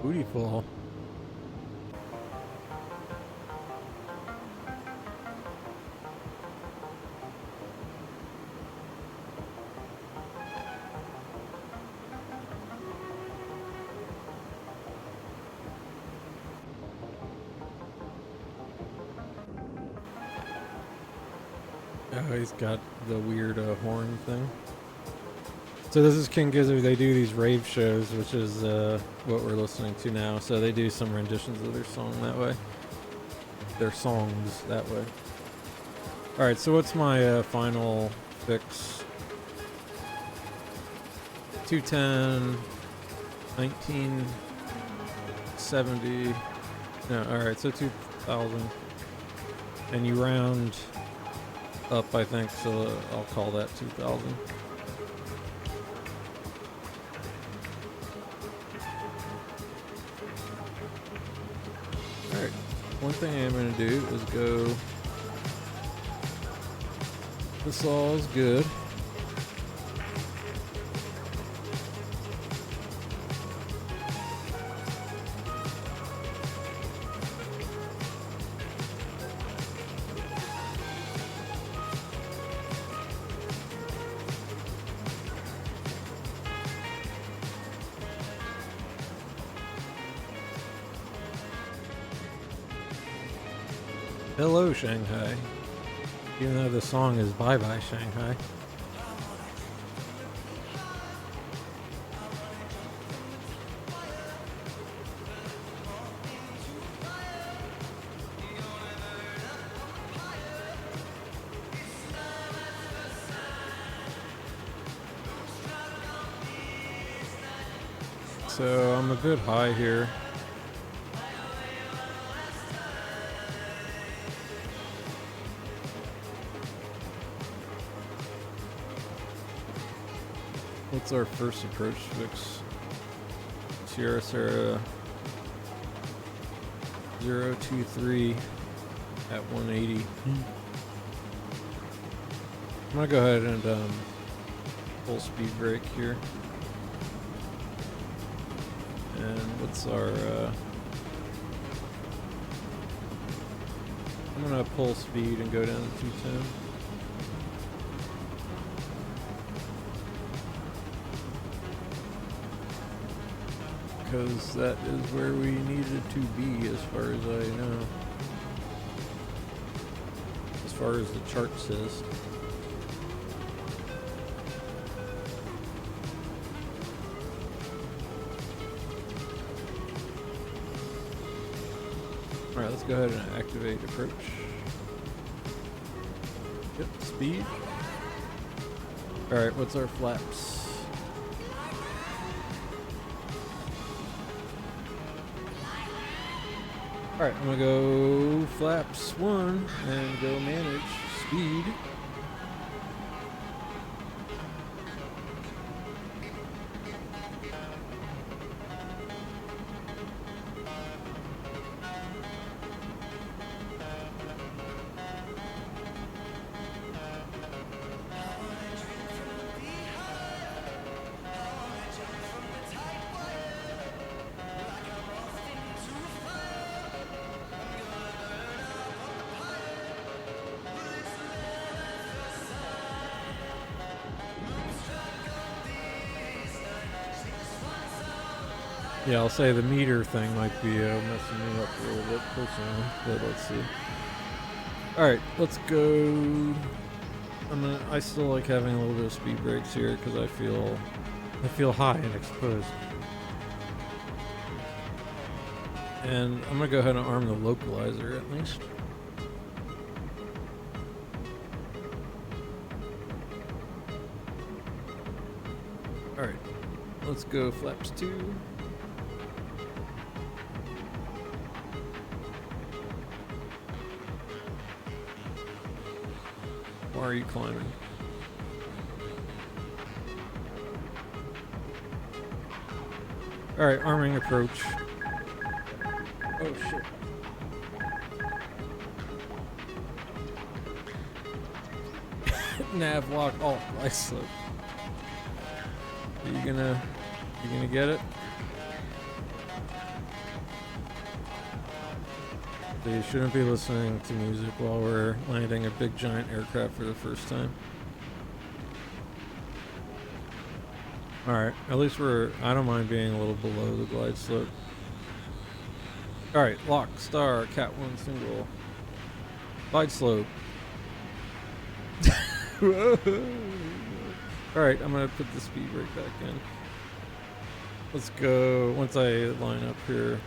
Booty fall. Oh, he's got the weird horn thing. So this is King Gizzard. They do these rave shows, which is what we're listening to now. So they do some renditions of their song that way. Their songs that way. Alright, so what's my final fix? 210, 1970. No, alright, so 2000. And you round up, I think, so I'll call that 2000. Alright, one thing I'm going to do is go, this all is good. Hello, Shanghai. Even though the song is Bye Bye Shanghai. So I'm a bit high here. What's our first approach fix? Sierra Sarah 023 at 180. I'm gonna go ahead and full speed brake here. And what's our I'm gonna pull speed and go down to 210. because that is where we needed to be as far as I know. As far as the chart says. Alright, let's go ahead and activate approach. Yep, speed. Alright, what's our flaps? Alright, I'm gonna go flaps 1 and go manage speed. Yeah, I'll say the meter thing might be messing me up a little bit personally, but let's see. Alright, let's go. I still like having a little bit of speed brakes here because I feel high and exposed. And I'm gonna go ahead and arm the localizer at least. Alright, let's go flaps 2. Why are you climbing? Alright, arming approach. Oh shit. Nav lock alt light slip. Are you gonna get it? So you shouldn't be listening to music while we're landing a big giant aircraft for the first time. Alright, at least I don't mind being a little below the glide slope. Alright, lock, star, cat 1 single. Glide slope. Alright, I'm gonna put the speed brake back in. Let's go, once I line up here.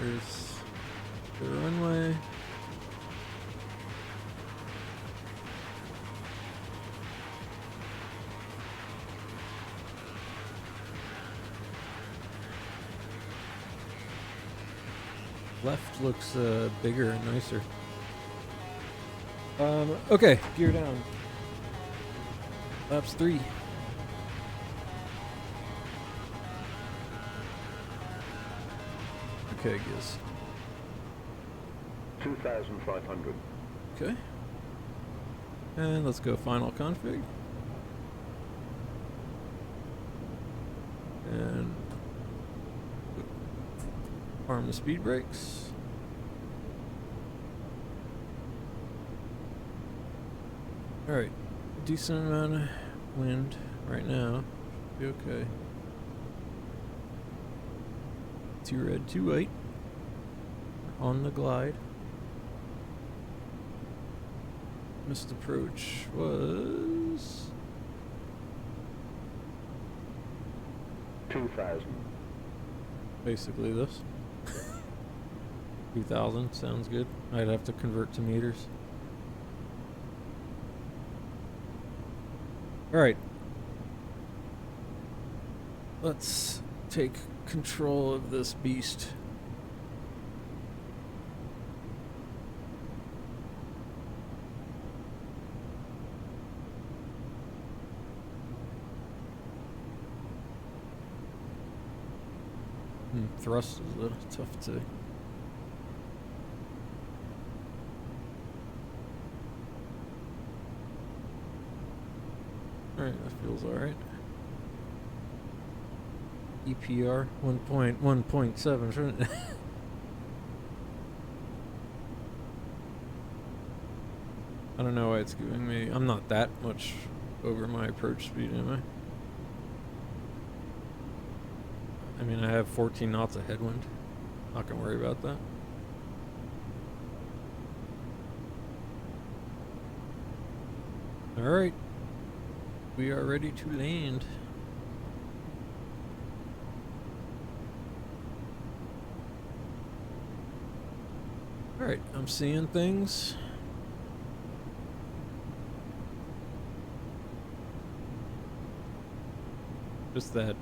There's the runway. Left looks bigger and nicer. Okay, gear down. Laps 3. Okay, guess. 2,500. Okay. And let's go final config. And arm the speed brakes. Alright, decent amount of wind right now. Be okay. 2 red, 2 white. On the glide. Missed approach was 2,000. basically this. 2,000 sounds good. I'd have to convert to meters. Alright. Let's take control of this beast. Thrust is a little tough to. Alright, that feels alright. EPR 1.1.7, shouldn't it? I don't know why it's giving me. I'm not that much over my approach speed, am I? I mean, I have 14 knots of headwind. Not gonna worry about that. Alright. We are ready to land. Alright, I'm seeing things. Just that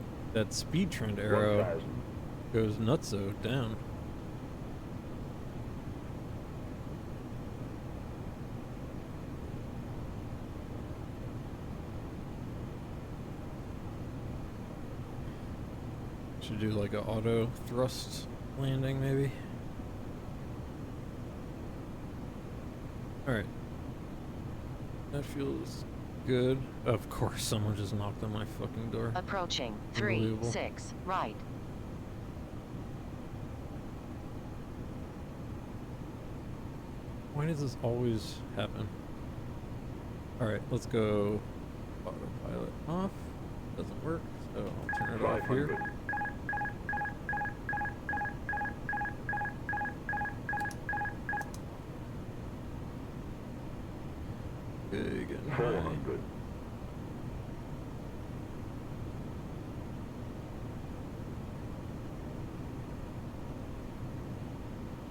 speed trend arrow 1,000. goes nutso down. Should do like an auto thrust landing maybe. Alright. That feels good. Of course, someone just knocked on my fucking door. Approaching. 3, Unbelievable. 6, right. Why does this always happen? Alright, let's go autopilot off. Doesn't work, so I'll turn it off 500. here. Big and high. 400.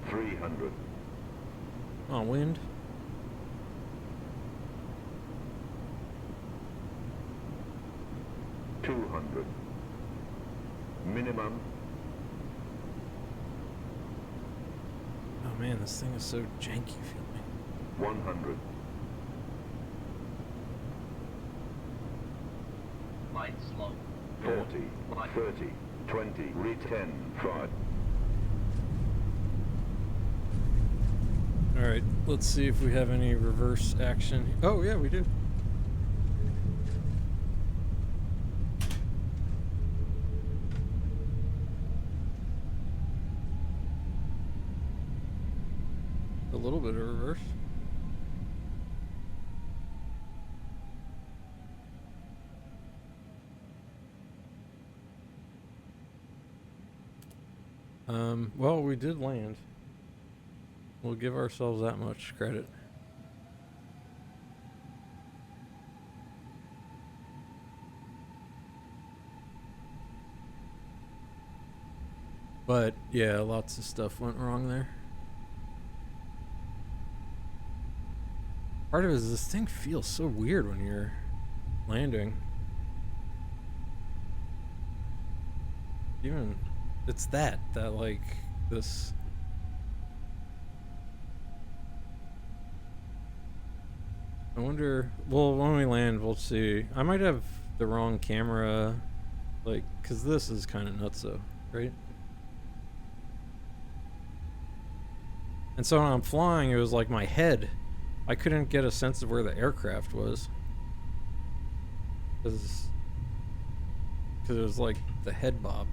300. Oh, wind. 200. Minimum. Oh man, this thing is so janky feeling. 100. Light slow. 40. 30. 20. Re-10. 5. Alright, let's see if we have any reverse action. Oh yeah, we do. A little bit of reverse. Well, we did land. We'll give ourselves that much credit. But yeah, lots of stuff went wrong there. Part of it is this thing feels so weird when you're landing. Even, it's that like this. I wonder, well, when we land, we'll see. I might have the wrong camera, like, cause this is kind of nutso, right? And so when I'm flying, it was like my head. I couldn't get a sense of where the aircraft was. Cause it was like the head bob.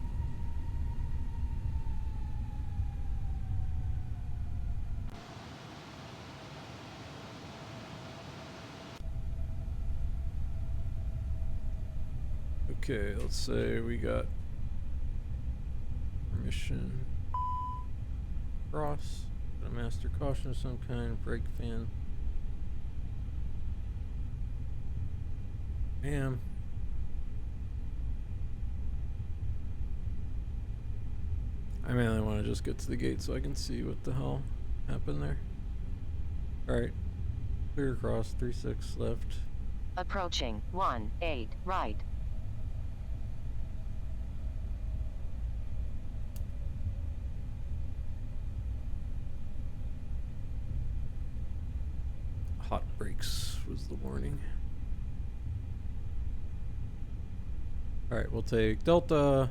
Okay, let's say we got permission. Cross. A master caution of some kind. Brake fan. Bam. I mainly want to just get to the gate so I can see what the hell happened there. Alright. Clear across. 3-6 left. Approaching. 1-8, right. Hot brakes was the warning. Alright, we'll take Delta.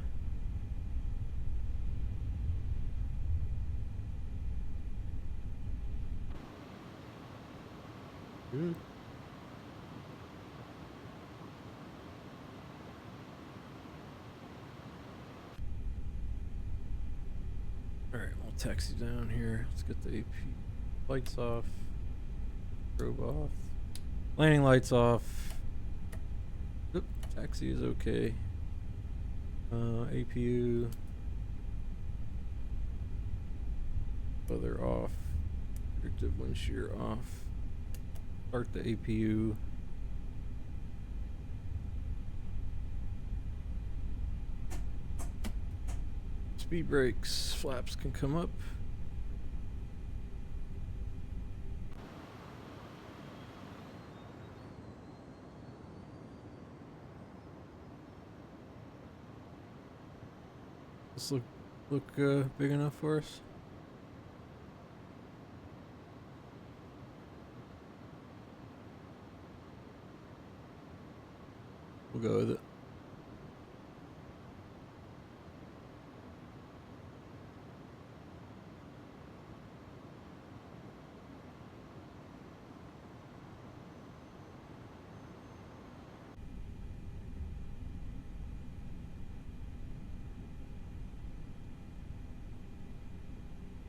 Good. Alright, we'll taxi down here. Let's get the AP lights off. Strobe off. Landing lights off. Oop, taxi is okay. APU. Weather off. Predictive wind shear off. Start the APU. Speed brakes. Flaps can come up. This look big enough for us? We'll go with it.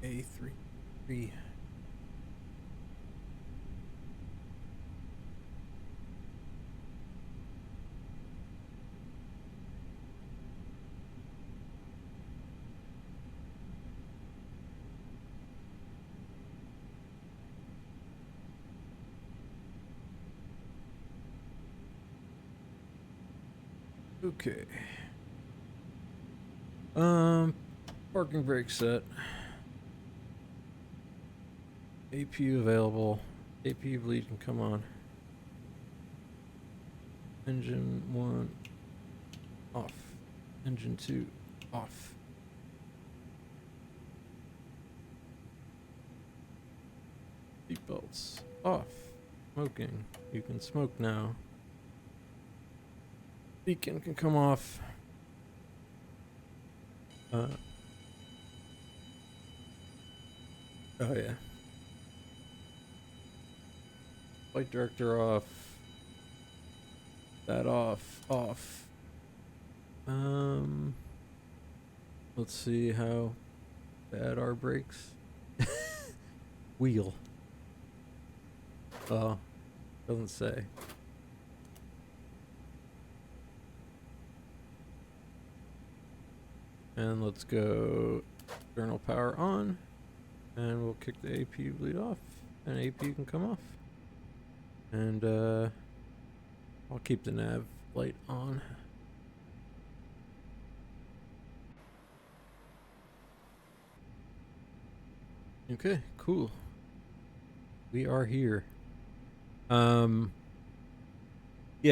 A333. Okay. Parking brake set. APU available. APU bleed can come on. Engine 1 off. Engine 2 off. Seatbelts off. Smoking. You can smoke now. Beacon can come off. Oh yeah. Flight director off. That off. Off. Let's see how bad our brakes. Wheel. Doesn't say. And let's go external power on, and we'll kick the APU bleed off, and APU can come off. And I'll keep the nav light on. Okay, cool. We are here. Yeah,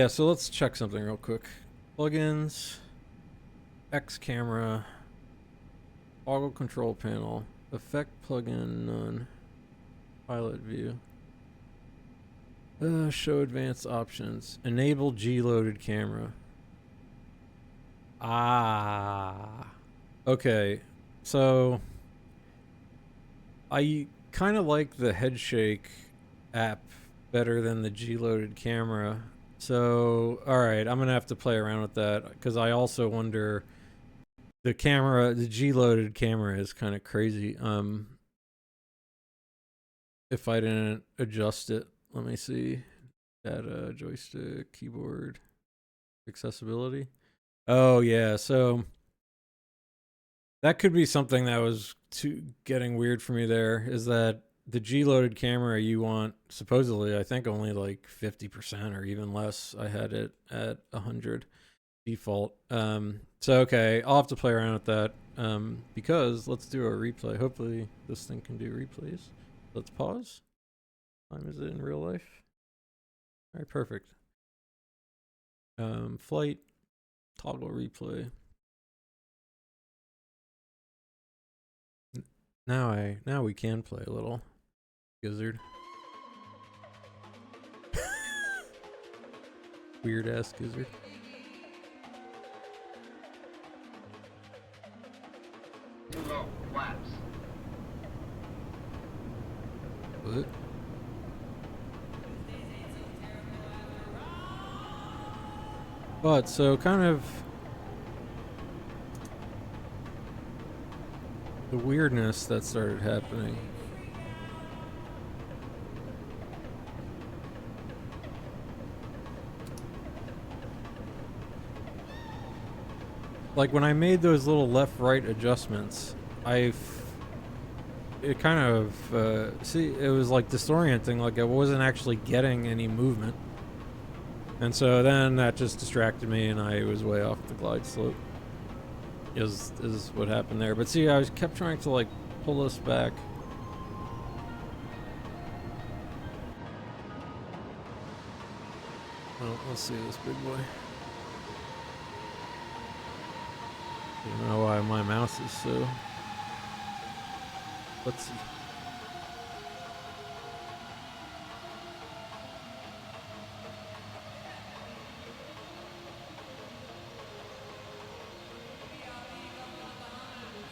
so let's check something real quick. Plugins, X camera, toggle control panel, effect plugin none, pilot view. Show advanced options. Enable G-loaded camera. Ah. Okay. So I kind of like the Headshake app better than the G-loaded camera. So, all right, I'm going to have to play around with that because I also wonder the G-loaded camera is kind of crazy. If I didn't adjust it. Let me see. Data, joystick, keyboard, accessibility. Oh yeah, so that could be something that was getting weird for me there, is that the G-loaded camera you want, supposedly, I think only like 50% or even less. I had it at 100 default. So okay, I'll have to play around with that because let's do a replay. Hopefully this thing can do replays. Let's pause. Time is it in real life? All right, perfect. Flight, toggle replay. Now we can play a little. Gizzard. Weird ass gizzard. Too low, flaps. What? But so kind of the weirdness that started happening. like when I made those little left-right adjustments, it kind of see, it was like disorienting, like I wasn't actually getting any movement, and so then that just distracted me, and I was way off the glide slope. Is what happened there. But see, I kept trying to like pull this back. Well, let's see this big boy. I don't know why my mouse is so. Let's see.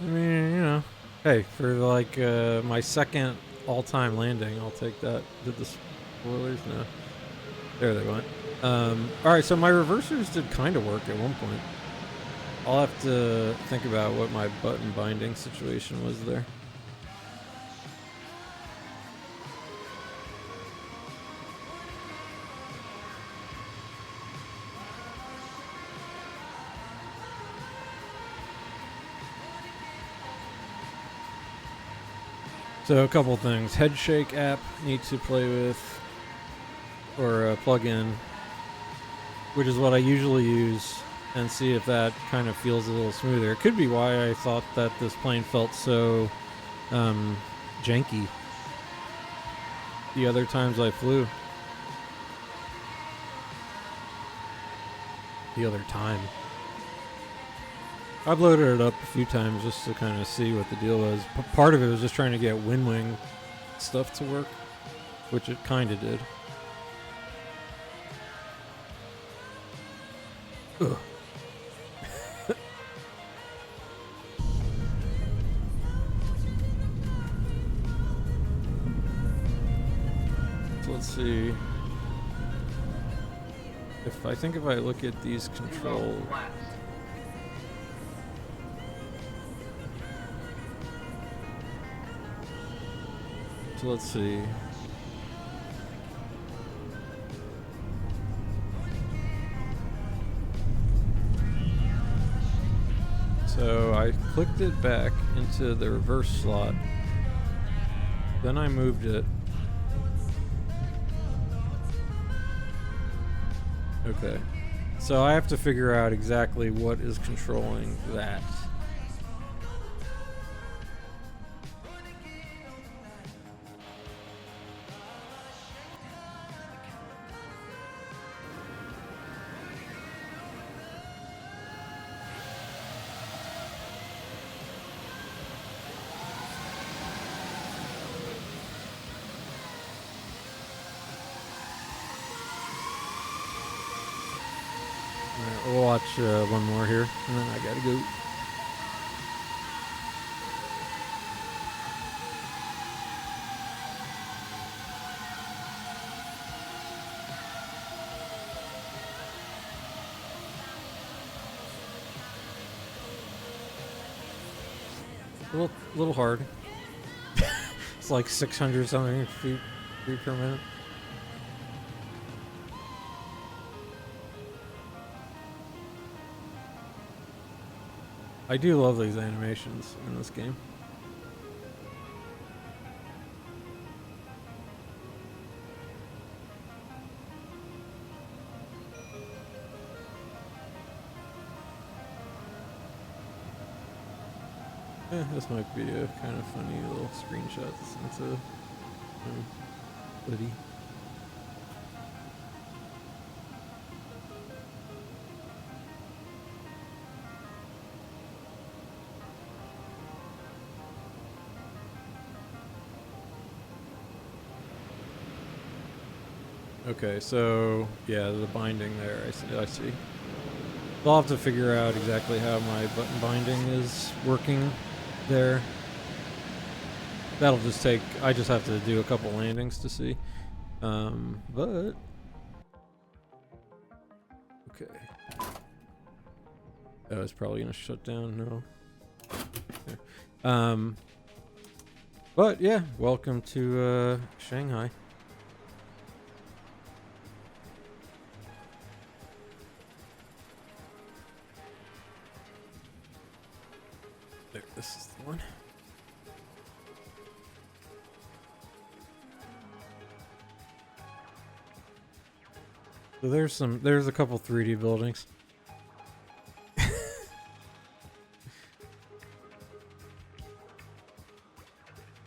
I mean, you know, hey, for like my second all-time landing, I'll take that. Did the spoilers? No. There they went. Alright, so my reversers did kind of work at one point. I'll have to think about what my button binding situation was there. So a couple things. Headshake app need to play with, or plug in, which is what I usually use, and see if that kind of feels a little smoother. It could be why I thought that this plane felt so janky the other times I flew. The other time. I've loaded it up a few times just to kind of see what the deal was. Part of it was just trying to get wind wing stuff to work, which it kind of did. Ugh. So let's see. I think if I look at these controls. So let's see. So I clicked it back into the reverse slot. Then I moved it. Okay. So I have to figure out exactly what is controlling that. Alright, we'll watch one more here, and then I gotta go. A little hard. It's like 600 something feet per minute. I do love these animations in this game. This might be a kind of funny little screenshot since a hoodie. Okay, so yeah, the binding there, I see. I'll have to figure out exactly how my button binding is working there. That'll just take, I just have to do a couple landings to see. But okay. Oh, it's probably gonna shut down. No. There. But yeah, welcome to Shanghai. So there's a couple 3D buildings.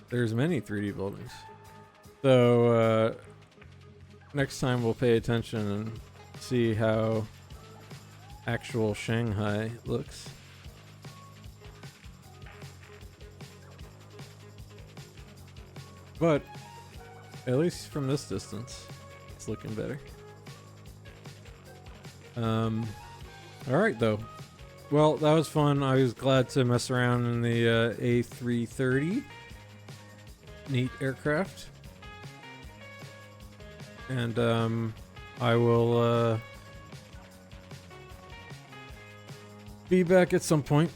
There's many 3D buildings. So next time we'll pay attention and see how actual Shanghai looks. But at least from this distance, it's looking better. All right, though. Well, that was fun. I was glad to mess around in the A330. Neat aircraft. And I will be back at some point.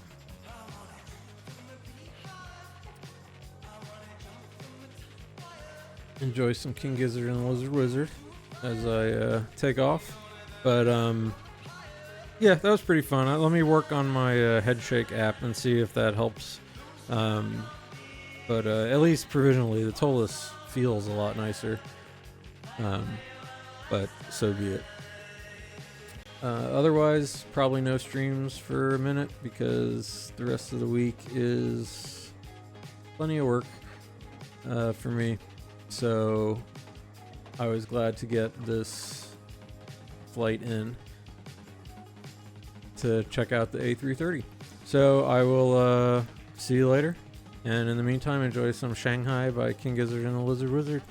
Enjoy some King Gizzard and Lizard Wizard as I take off. But yeah, that was pretty fun. Let me work on my Headshake app and see if that helps. But at least provisionally, the Tolus feels a lot nicer. But so be it. Otherwise, probably no streams for a minute because the rest of the week is plenty of work for me. So I was glad to get this flight in to check out the A330. So I will see you later. And in the meantime, enjoy some Shanghai by King Gizzard and the Lizard Wizard.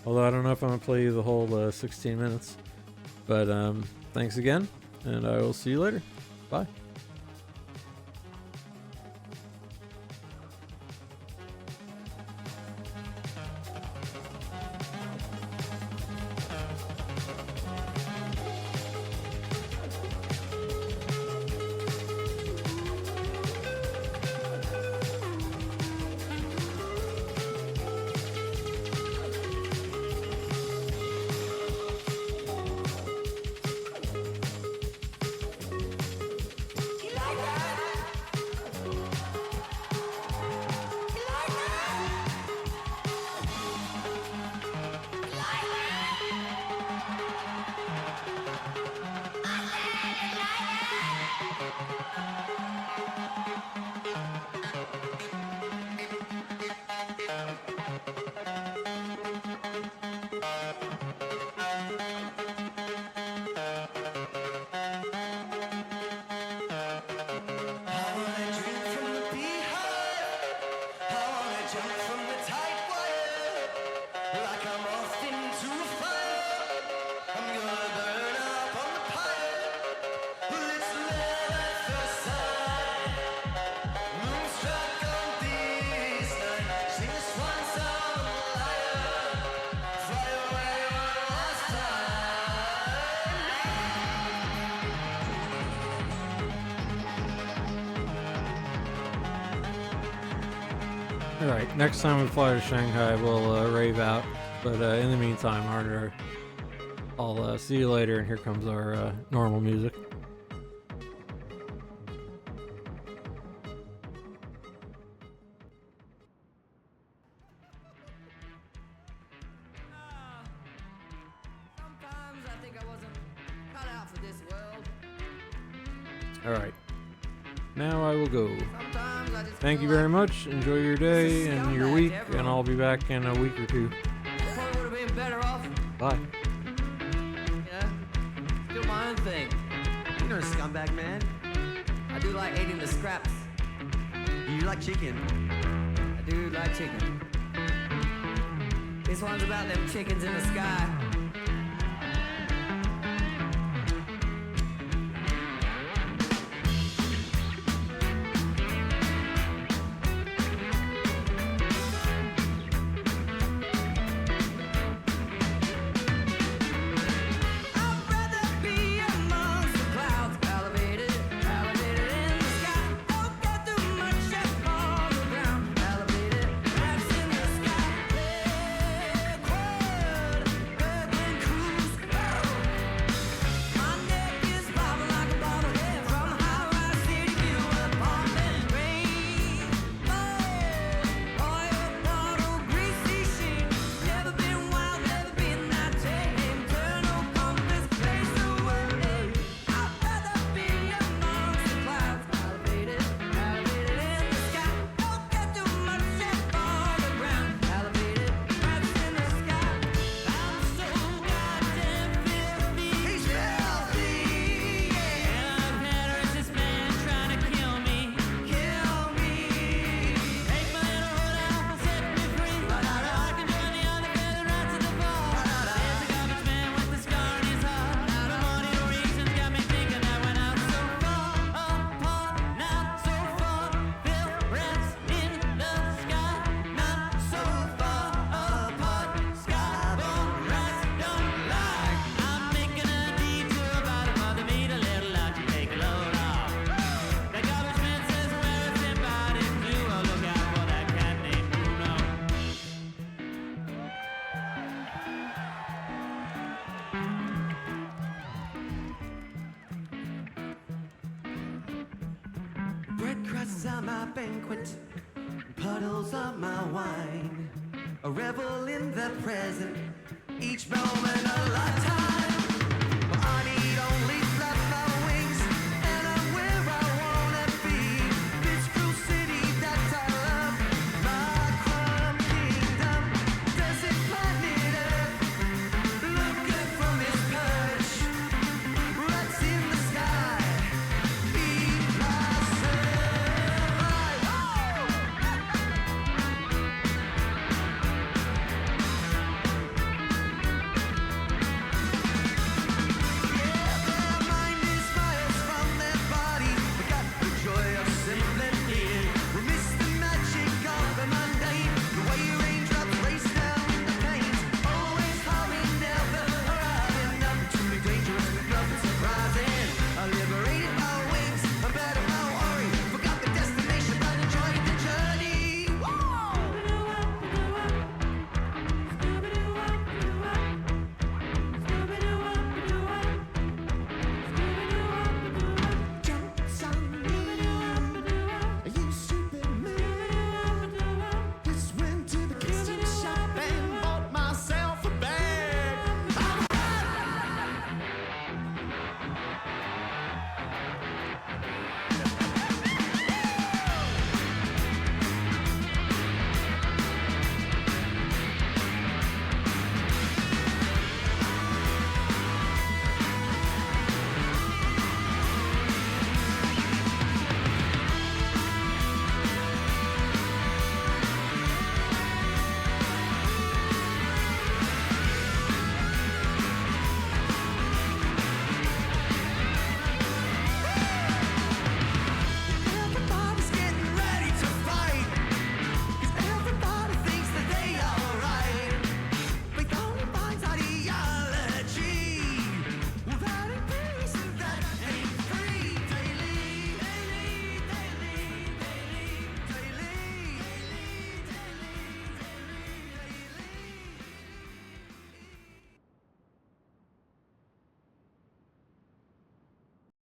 Although I don't know if I'm going to play you the whole 16 minutes. But thanks again, and I will see you later. Bye. Alright, next time we fly to Shanghai, we'll rave out. But in the meantime, I'll see you later, and here comes our normal music. Sometimes I think I wasn't cut out for this world. Alright, now I will go. Sometimes I just Thank you feel very like much. Enjoy your day and your week, and I'll be back in a week or two. I probably would have been better off, Bye. you know, do my own thing. You're a scumbag, man. I do like eating the scraps. You like chicken. I do like chicken. This one's about them chickens in the sky. I'd rather be amongst the clouds, elevated in the sky. Don't get too much up on the ground, elevated, perhaps in the sky. Backward, Bread crusts are my banquet, puddles are my wine. A revel in the present, each moment a lifetime.